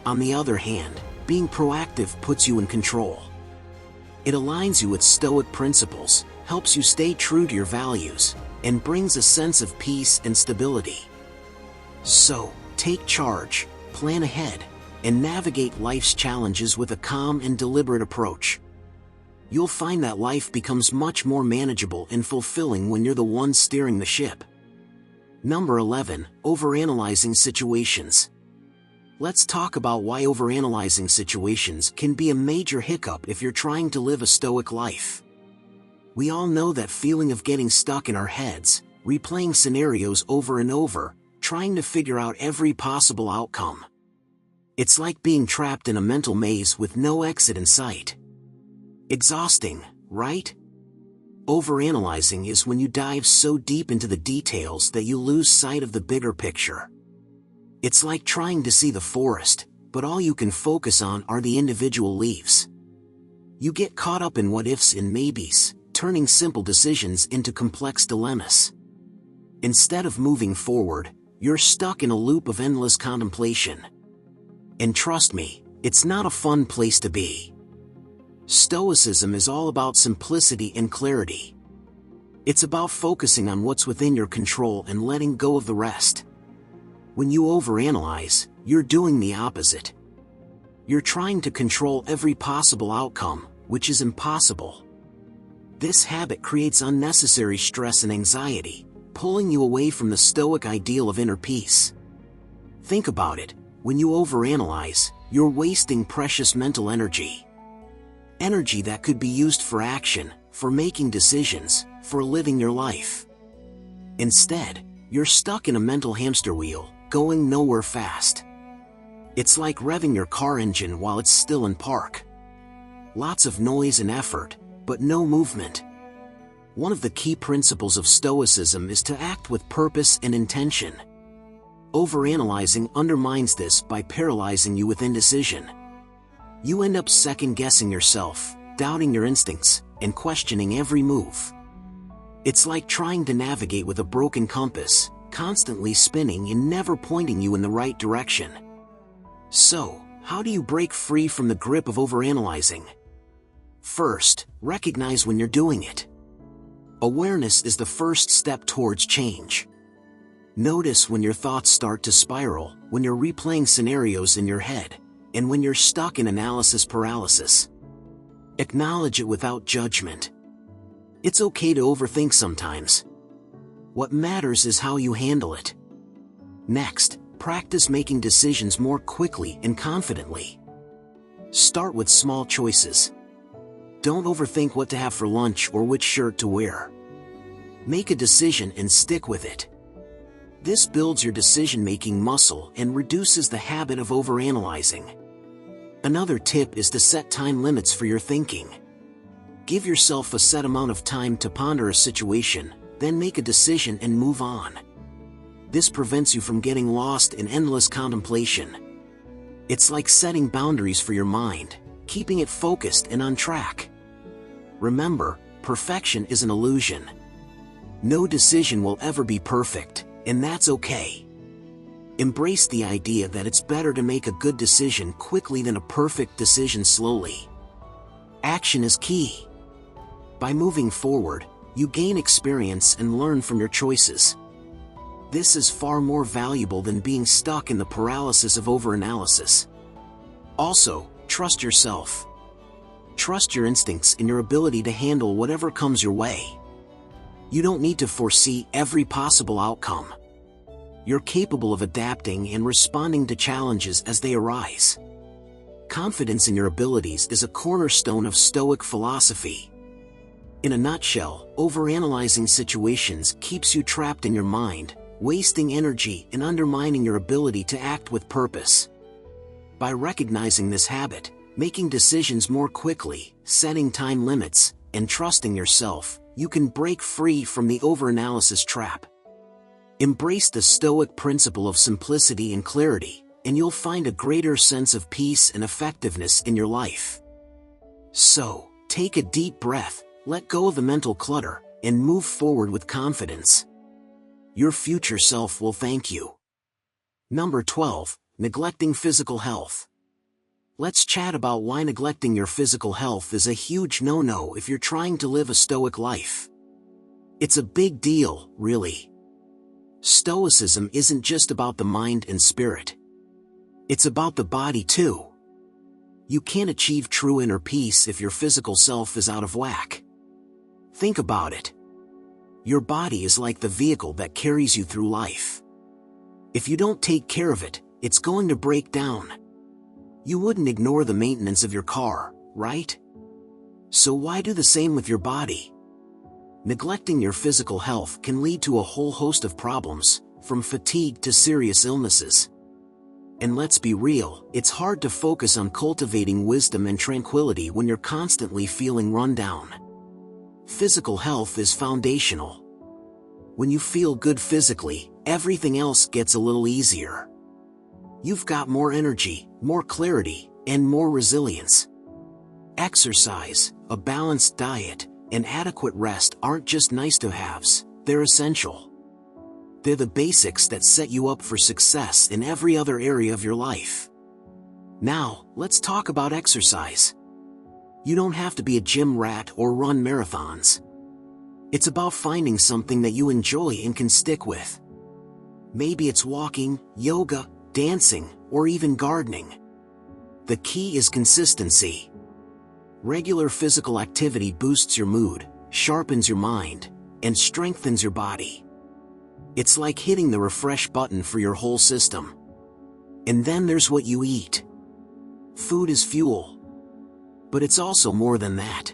On the other hand, being proactive puts you in control. It aligns you with Stoic principles, helps you stay true to your values, and brings a sense of peace and stability. So, take charge, plan ahead, and navigate life's challenges with a calm and deliberate approach. You'll find that life becomes much more manageable and fulfilling when you're the one steering the ship. Number 11, overanalyzing situations. Let's talk about why overanalyzing situations can be a major hiccup if you're trying to live a Stoic life. We all know that feeling of getting stuck in our heads, replaying scenarios over and over, trying to figure out every possible outcome. It's like being trapped in a mental maze with no exit in sight. Exhausting, right? Overanalyzing is when you dive so deep into the details that you lose sight of the bigger picture. It's like trying to see the forest, but all you can focus on are the individual leaves. You get caught up in what-ifs and maybes, turning simple decisions into complex dilemmas. Instead of moving forward, you're stuck in a loop of endless contemplation. And trust me, it's not a fun place to be. Stoicism is all about simplicity and clarity. It's about focusing on what's within your control and letting go of the rest. When you overanalyze, you're doing the opposite. You're trying to control every possible outcome, which is impossible. This habit creates unnecessary stress and anxiety, pulling you away from the Stoic ideal of inner peace. Think about it, when you overanalyze, you're wasting precious mental energy. Energy that could be used for action, for making decisions, for living your life. Instead, you're stuck in a mental hamster wheel, going nowhere fast. It's like revving your car engine while it's still in park. Lots of noise and effort, but no movement. One of the key principles of Stoicism is to act with purpose and intention. Overanalyzing undermines this by paralyzing you with indecision. You end up second-guessing yourself, doubting your instincts, and questioning every move. It's like trying to navigate with a broken compass, constantly spinning and never pointing you in the right direction. So, how do you break free from the grip of overanalyzing? First, recognize when you're doing it. Awareness is the first step towards change. Notice when your thoughts start to spiral, when you're replaying scenarios in your head, and when you're stuck in analysis paralysis. Acknowledge it without judgment. It's okay to overthink sometimes. What matters is how you handle it. Next, practice making decisions more quickly and confidently. Start with small choices. Don't overthink what to have for lunch or which shirt to wear. Make a decision and stick with it. This builds your decision-making muscle and reduces the habit of overanalyzing. Another tip is to set time limits for your thinking. Give yourself a set amount of time to ponder a situation, then make a decision and move on. This prevents you from getting lost in endless contemplation. It's like setting boundaries for your mind, keeping it focused and on track. Remember, perfection is an illusion. No decision will ever be perfect, and that's okay. Embrace the idea that it's better to make a good decision quickly than a perfect decision slowly. Action is key. By moving forward, you gain experience and learn from your choices. This is far more valuable than being stuck in the paralysis of overanalysis. Also, trust yourself. Trust your instincts and your ability to handle whatever comes your way. You don't need to foresee every possible outcome. You're capable of adapting and responding to challenges as they arise. Confidence in your abilities is a cornerstone of Stoic philosophy. In a nutshell, overanalyzing situations keeps you trapped in your mind, wasting energy and undermining your ability to act with purpose. By recognizing this habit, making decisions more quickly, setting time limits, and trusting yourself, you can break free from the overanalysis trap. Embrace the Stoic principle of simplicity and clarity, and you'll find a greater sense of peace and effectiveness in your life. So, take a deep breath, let go of the mental clutter, and move forward with confidence. Your future self will thank you. Number 12. Neglecting physical health. Let's chat about why neglecting your physical health is a huge no-no if you're trying to live a Stoic life. It's a big deal, really. Stoicism isn't just about the mind and spirit. It's about the body too. You can't achieve true inner peace if your physical self is out of whack. Think about it. Your body is like the vehicle that carries you through life. If you don't take care of it, it's going to break down. You wouldn't ignore the maintenance of your car, right? So why do the same with your body? Neglecting your physical health can lead to a whole host of problems, from fatigue to serious illnesses. And let's be real, it's hard to focus on cultivating wisdom and tranquility when you're constantly feeling run down. Physical health is foundational. When you feel good physically, everything else gets a little easier. You've got more energy, more clarity, and more resilience. Exercise, a balanced diet, and adequate rest aren't just nice-to-haves, they're essential. They're the basics that set you up for success in every other area of your life. Now, let's talk about exercise. You don't have to be a gym rat or run marathons. It's about finding something that you enjoy and can stick with. Maybe it's walking, yoga, dancing, or even gardening. The key is consistency. Regular physical activity boosts your mood, sharpens your mind, and strengthens your body. It's like hitting the refresh button for your whole system. And then there's what you eat. Food is fuel. But it's also more than that.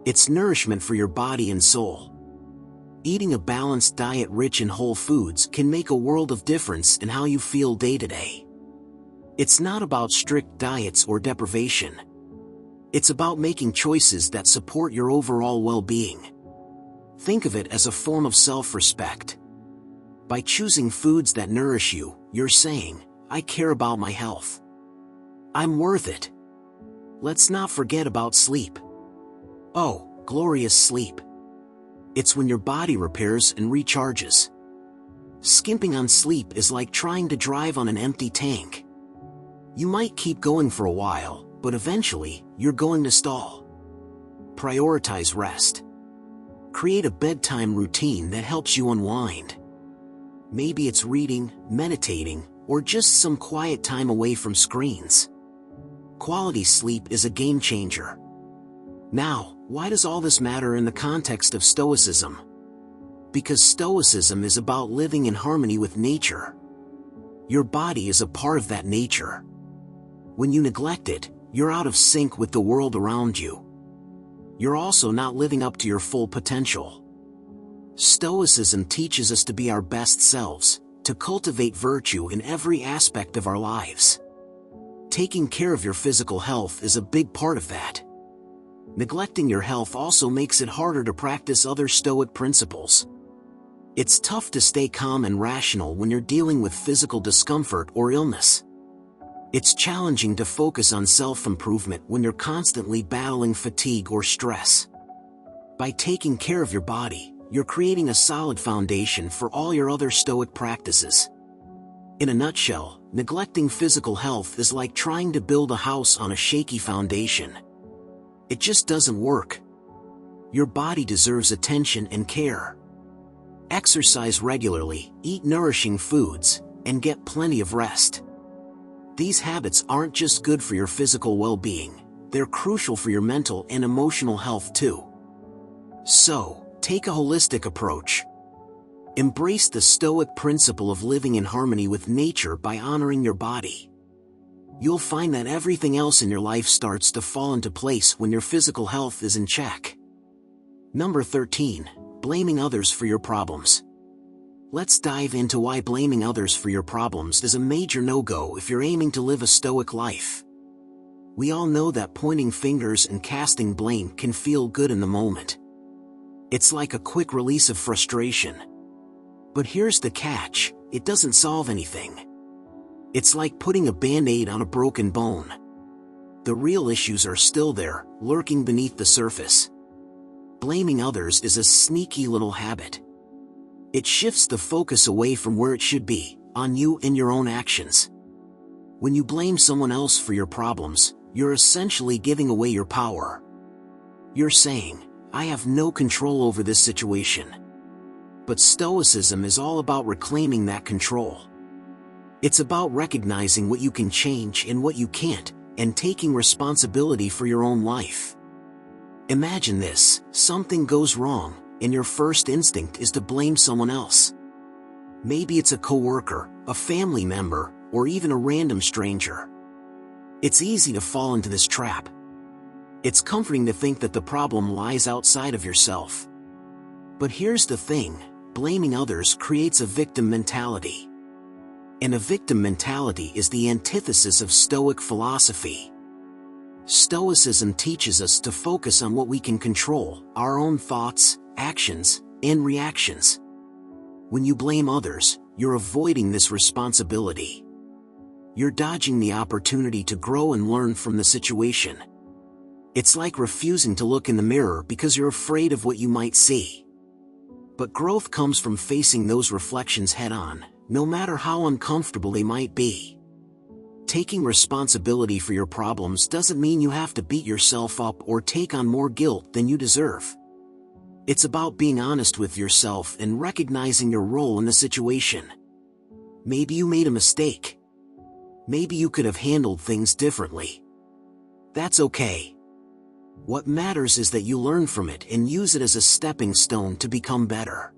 It's nourishment for your body and soul. Eating a balanced diet rich in whole foods can make a world of difference in how you feel day to day. It's not about strict diets or deprivation. It's about making choices that support your overall well-being. Think of it as a form of self-respect. By choosing foods that nourish you, you're saying, I care about my health. I'm worth it. Let's not forget about sleep. Oh, glorious sleep. It's when your body repairs and recharges. Skimping on sleep is like trying to drive on an empty tank. You might keep going for a while, but eventually, you're going to stall. Prioritize rest. Create a bedtime routine that helps you unwind. Maybe it's reading, meditating, or just some quiet time away from screens. Quality sleep is a game changer. Now, why does all this matter in the context of Stoicism? Because Stoicism is about living in harmony with nature. Your body is a part of that nature. When you neglect it, you're out of sync with the world around you. You're also not living up to your full potential. Stoicism teaches us to be our best selves, to cultivate virtue in every aspect of our lives. Taking care of your physical health is a big part of that. Neglecting your health also makes it harder to practice other Stoic principles. It's tough to stay calm and rational when you're dealing with physical discomfort or illness. It's challenging to focus on self-improvement when you're constantly battling fatigue or stress. By taking care of your body, you're creating a solid foundation for all your other Stoic practices. In a nutshell, neglecting physical health is like trying to build a house on a shaky foundation. It just doesn't work. Your body deserves attention and care. Exercise regularly, eat nourishing foods, and get plenty of rest. These habits aren't just good for your physical well-being, they're crucial for your mental and emotional health too. So, take a holistic approach. Embrace the Stoic principle of living in harmony with nature by honoring your body. You'll find that everything else in your life starts to fall into place when your physical health is in check. Number 13. Blaming others for your problems. Let's dive into why blaming others for your problems is a major no-go if you're aiming to live a Stoic life. We all know that pointing fingers and casting blame can feel good in the moment. It's like a quick release of frustration. But here's the catch, it doesn't solve anything. It's like putting a band-aid on a broken bone. The real issues are still there, lurking beneath the surface. Blaming others is a sneaky little habit. It shifts the focus away from where it should be, on you and your own actions. When you blame someone else for your problems, you're essentially giving away your power. You're saying, I have no control over this situation. But Stoicism is all about reclaiming that control. It's about recognizing what you can change and what you can't, and taking responsibility for your own life. Imagine this, something goes wrong, and your first instinct is to blame someone else. Maybe it's a coworker, a family member, or even a random stranger. It's easy to fall into this trap. It's comforting to think that the problem lies outside of yourself. But here's the thing, blaming others creates a victim mentality. And a victim mentality is the antithesis of Stoic philosophy. Stoicism teaches us to focus on what we can control, our own thoughts, actions, and reactions. When you blame others, you're avoiding this responsibility. You're dodging the opportunity to grow and learn from the situation. It's like refusing to look in the mirror because you're afraid of what you might see. But growth comes from facing those reflections head-on, no matter how uncomfortable they might be. Taking responsibility for your problems doesn't mean you have to beat yourself up or take on more guilt than you deserve. It's about being honest with yourself and recognizing your role in the situation. Maybe you made a mistake. Maybe you could have handled things differently. That's okay. What matters is that you learn from it and use it as a stepping stone to become better.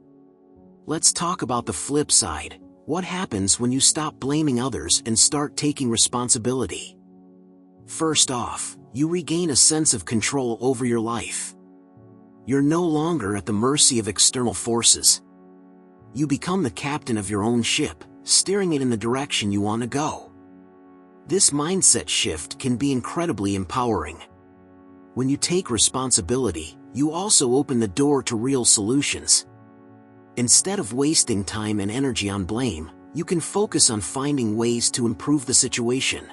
Let's talk about the flip side. What happens when you stop blaming others and start taking responsibility? First off, you regain a sense of control over your life. You're no longer at the mercy of external forces. You become the captain of your own ship, steering it in the direction you want to go. This mindset shift can be incredibly empowering. When you take responsibility, you also open the door to real solutions. Instead of wasting time and energy on blame, you can focus on finding ways to improve the situation.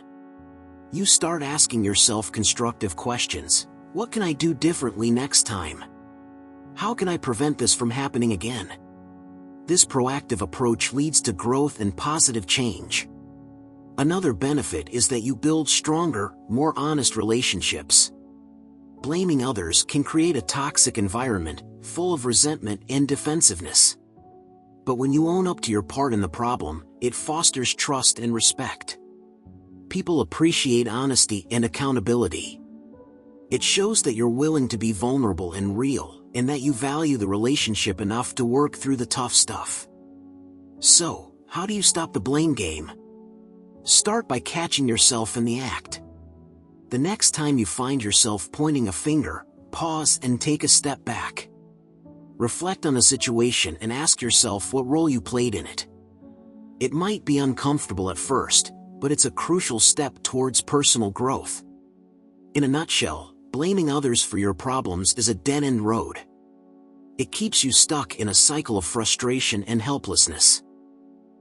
You start asking yourself constructive questions. What can I do differently next time? How can I prevent this from happening again? This proactive approach leads to growth and positive change. Another benefit is that you build stronger, more honest relationships. Blaming others can create a toxic environment, full of resentment and defensiveness. But when you own up to your part in the problem, it fosters trust and respect. People appreciate honesty and accountability. It shows that you're willing to be vulnerable and real, and that you value the relationship enough to work through the tough stuff. So, how do you stop the blame game? Start by catching yourself in the act. The next time you find yourself pointing a finger, pause and take a step back. Reflect on the situation and ask yourself what role you played in it. It might be uncomfortable at first, but it's a crucial step towards personal growth. In a nutshell, blaming others for your problems is a dead-end road. It keeps you stuck in a cycle of frustration and helplessness.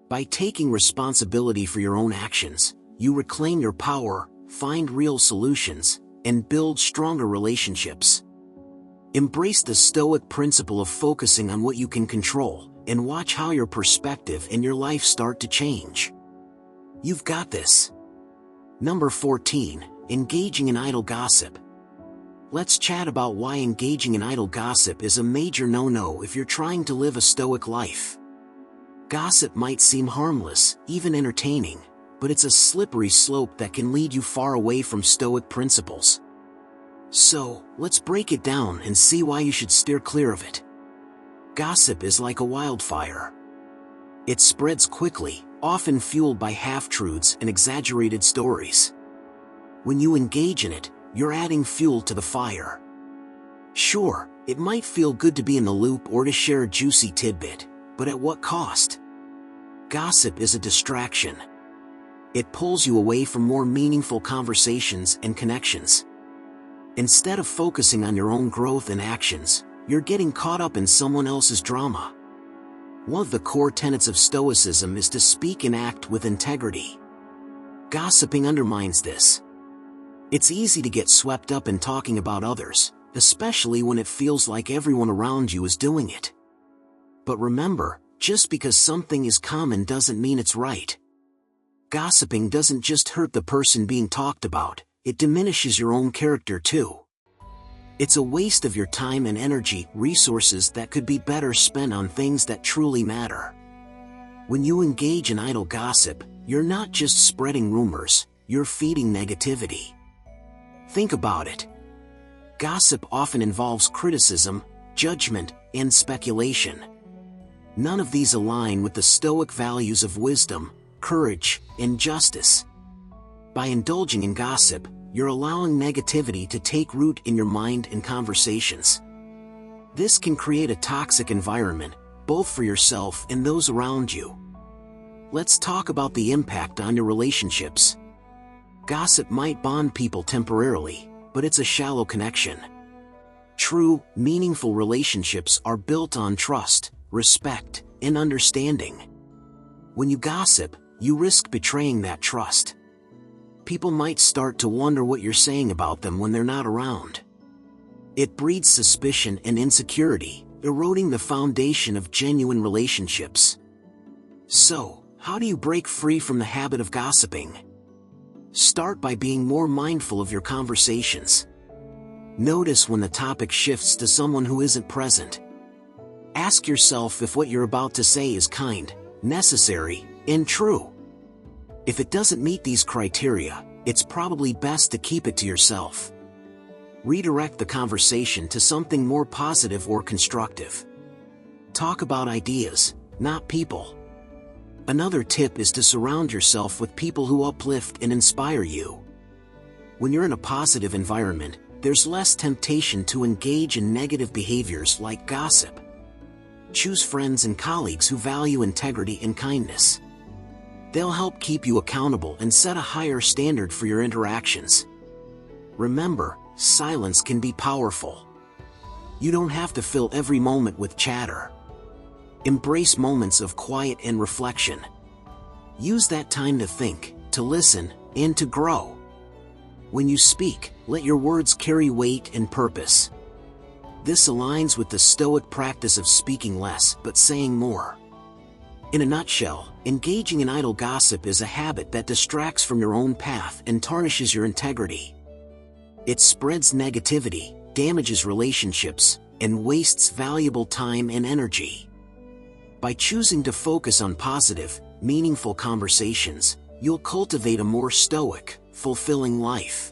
By taking responsibility for your own actions, you reclaim your power, find real solutions, and build stronger relationships. Embrace the Stoic principle of focusing on what you can control, and watch how your perspective and your life start to change. You've got this. Number 14, engaging in idle gossip. Let's chat about why engaging in idle gossip is a major no-no if you're trying to live a Stoic life. Gossip might seem harmless, even entertaining, but it's a slippery slope that can lead you far away from Stoic principles. So, let's break it down and see why you should steer clear of it. Gossip is like a wildfire. It spreads quickly, often fueled by half-truths and exaggerated stories. When you engage in it, you're adding fuel to the fire. Sure, it might feel good to be in the loop or to share a juicy tidbit, but at what cost? Gossip is a distraction. It pulls you away from more meaningful conversations and connections. Instead of focusing on your own growth and actions, you're getting caught up in someone else's drama. One of the core tenets of Stoicism is to speak and act with integrity. Gossiping undermines this. It's easy to get swept up in talking about others, especially when it feels like everyone around you is doing it. But remember, just because something is common doesn't mean it's right. Gossiping doesn't just hurt the person being talked about, it diminishes your own character too. It's a waste of your time and energy, resources that could be better spent on things that truly matter. When you engage in idle gossip, you're not just spreading rumors, you're feeding negativity. Think about it. Gossip often involves criticism, judgment, and speculation. None of these align with the Stoic values of wisdom, courage, and justice. By indulging in gossip, you're allowing negativity to take root in your mind and conversations. This can create a toxic environment, both for yourself and those around you. Let's talk about the impact on your relationships. Gossip might bond people temporarily, but it's a shallow connection. True, meaningful relationships are built on trust, respect, and understanding. When you gossip, you risk betraying that trust. People might start to wonder what you're saying about them when they're not around. It breeds suspicion and insecurity, eroding the foundation of genuine relationships. So, how do you break free from the habit of gossiping? Start by being more mindful of your conversations. Notice when the topic shifts to someone who isn't present. Ask yourself if what you're about to say is kind, necessary, and true. If it doesn't meet these criteria, it's probably best to keep it to yourself. Redirect the conversation to something more positive or constructive. Talk about ideas, not people. Another tip is to surround yourself with people who uplift and inspire you. When you're in a positive environment, there's less temptation to engage in negative behaviors like gossip. Choose friends and colleagues who value integrity and kindness. They'll help keep you accountable and set a higher standard for your interactions. Remember, silence can be powerful. You don't have to fill every moment with chatter. Embrace moments of quiet and reflection. Use that time to think, to listen, and to grow. When you speak, let your words carry weight and purpose. This aligns with the Stoic practice of speaking less but saying more. In a nutshell, engaging in idle gossip is a habit that distracts from your own path and tarnishes your integrity. It spreads negativity, damages relationships, and wastes valuable time and energy. By choosing to focus on positive, meaningful conversations, you'll cultivate a more stoic, fulfilling life.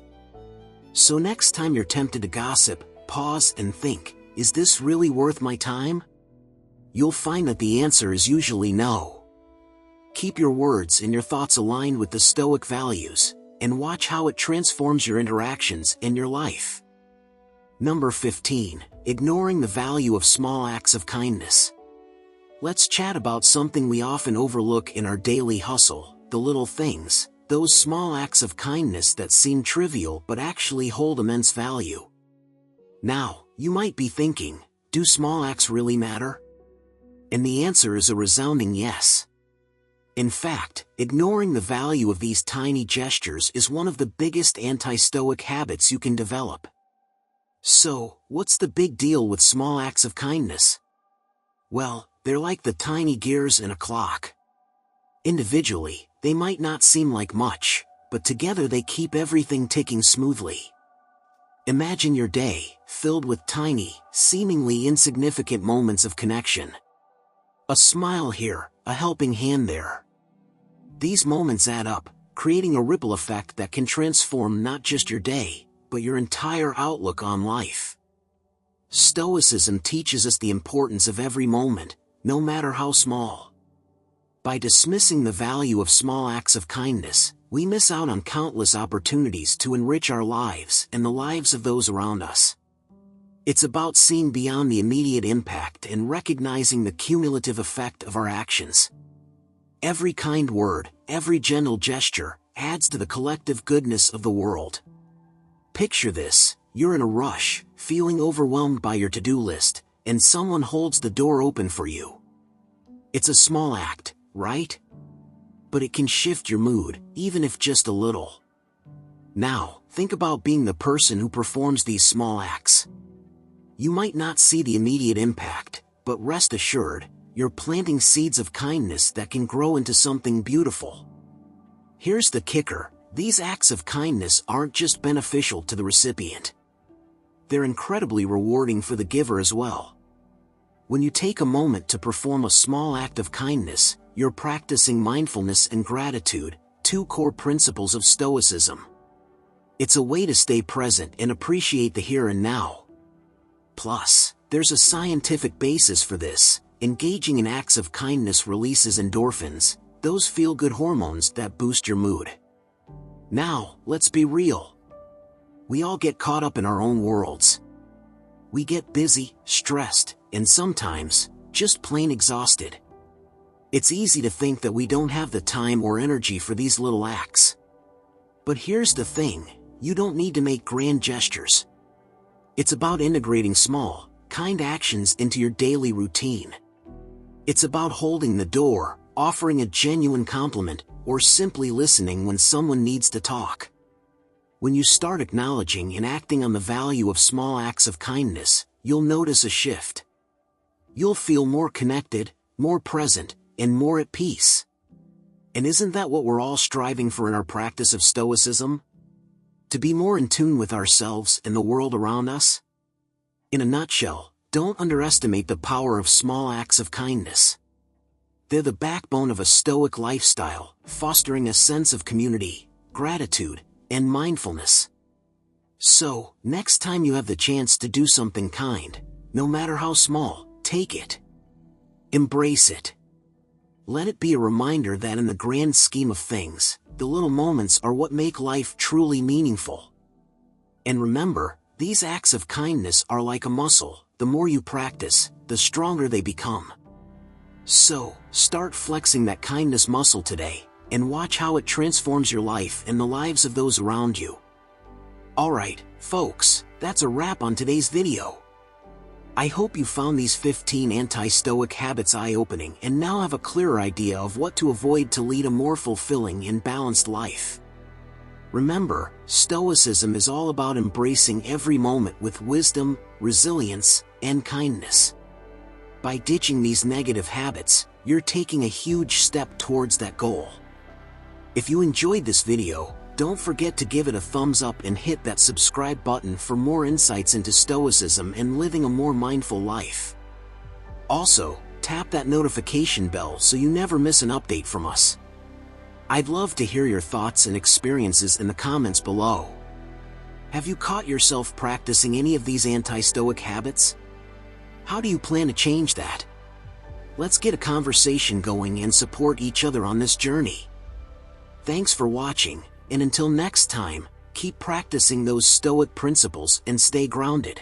So next time you're tempted to gossip, pause and think, is this really worth my time? You'll find that the answer is usually no. Keep your words and your thoughts aligned with the Stoic values, and watch how it transforms your interactions and your life. Number 15. Ignoring the value of small acts of kindness. Let's chat about something we often overlook in our daily hustle, the little things, those small acts of kindness that seem trivial but actually hold immense value. Now, you might be thinking, do small acts really matter? And the answer is a resounding yes. In fact, ignoring the value of these tiny gestures is one of the biggest anti-Stoic habits you can develop. So, what's the big deal with small acts of kindness? Well, they're like the tiny gears in a clock. Individually, they might not seem like much, but together they keep everything ticking smoothly. Imagine your day, filled with tiny, seemingly insignificant moments of connection. A smile here, a helping hand there. These moments add up, creating a ripple effect that can transform not just your day, but your entire outlook on life. Stoicism teaches us the importance of every moment, no matter how small. By dismissing the value of small acts of kindness, we miss out on countless opportunities to enrich our lives and the lives of those around us. It's about seeing beyond the immediate impact and recognizing the cumulative effect of our actions. Every kind word, every gentle gesture, adds to the collective goodness of the world. Picture this: you're in a rush, feeling overwhelmed by your to-do list, and someone holds the door open for you. It's a small act, right? But it can shift your mood, even if just a little. Now, think about being the person who performs these small acts. You might not see the immediate impact, but rest assured, you're planting seeds of kindness that can grow into something beautiful. Here's the kicker: these acts of kindness aren't just beneficial to the recipient. They're incredibly rewarding for the giver as well. When you take a moment to perform a small act of kindness, you're practicing mindfulness and gratitude, two core principles of Stoicism. It's a way to stay present and appreciate the here and now. Plus, there's a scientific basis for this. Engaging in acts of kindness releases endorphins, those feel-good hormones that boost your mood. Now, let's be real. We all get caught up in our own worlds. We get busy, stressed, and sometimes, just plain exhausted. It's easy to think that we don't have the time or energy for these little acts. But here's the thing: you don't need to make grand gestures. It's about integrating small, kind actions into your daily routine. It's about holding the door, offering a genuine compliment, or simply listening when someone needs to talk. When you start acknowledging and acting on the value of small acts of kindness, you'll notice a shift. You'll feel more connected, more present, and more at peace. And isn't that what we're all striving for in our practice of Stoicism? To be more in tune with ourselves and the world around us? In a nutshell, don't underestimate the power of small acts of kindness. They're the backbone of a Stoic lifestyle, fostering a sense of community, gratitude, and mindfulness. So, next time you have the chance to do something kind, no matter how small, take it. Embrace it. Let it be a reminder that in the grand scheme of things, the little moments are what make life truly meaningful. And remember, these acts of kindness are like a muscle. The more you practice, the stronger they become. So, start flexing that kindness muscle today, and watch how it transforms your life and the lives of those around you. Alright, folks, that's a wrap on today's video. I hope you found these 15 anti-stoic habits eye-opening and now have a clearer idea of what to avoid to lead a more fulfilling and balanced life. Remember, Stoicism is all about embracing every moment with wisdom, resilience, and kindness. By ditching these negative habits, you're taking a huge step towards that goal. If you enjoyed this video, don't forget to give it a thumbs up and hit that subscribe button for more insights into Stoicism and living a more mindful life. Also, tap that notification bell so you never miss an update from us. I'd love to hear your thoughts and experiences in the comments below. Have you caught yourself practicing any of these anti-stoic habits? How do you plan to change that? Let's get a conversation going and support each other on this journey. Thanks for watching, and until next time, keep practicing those stoic principles and stay grounded.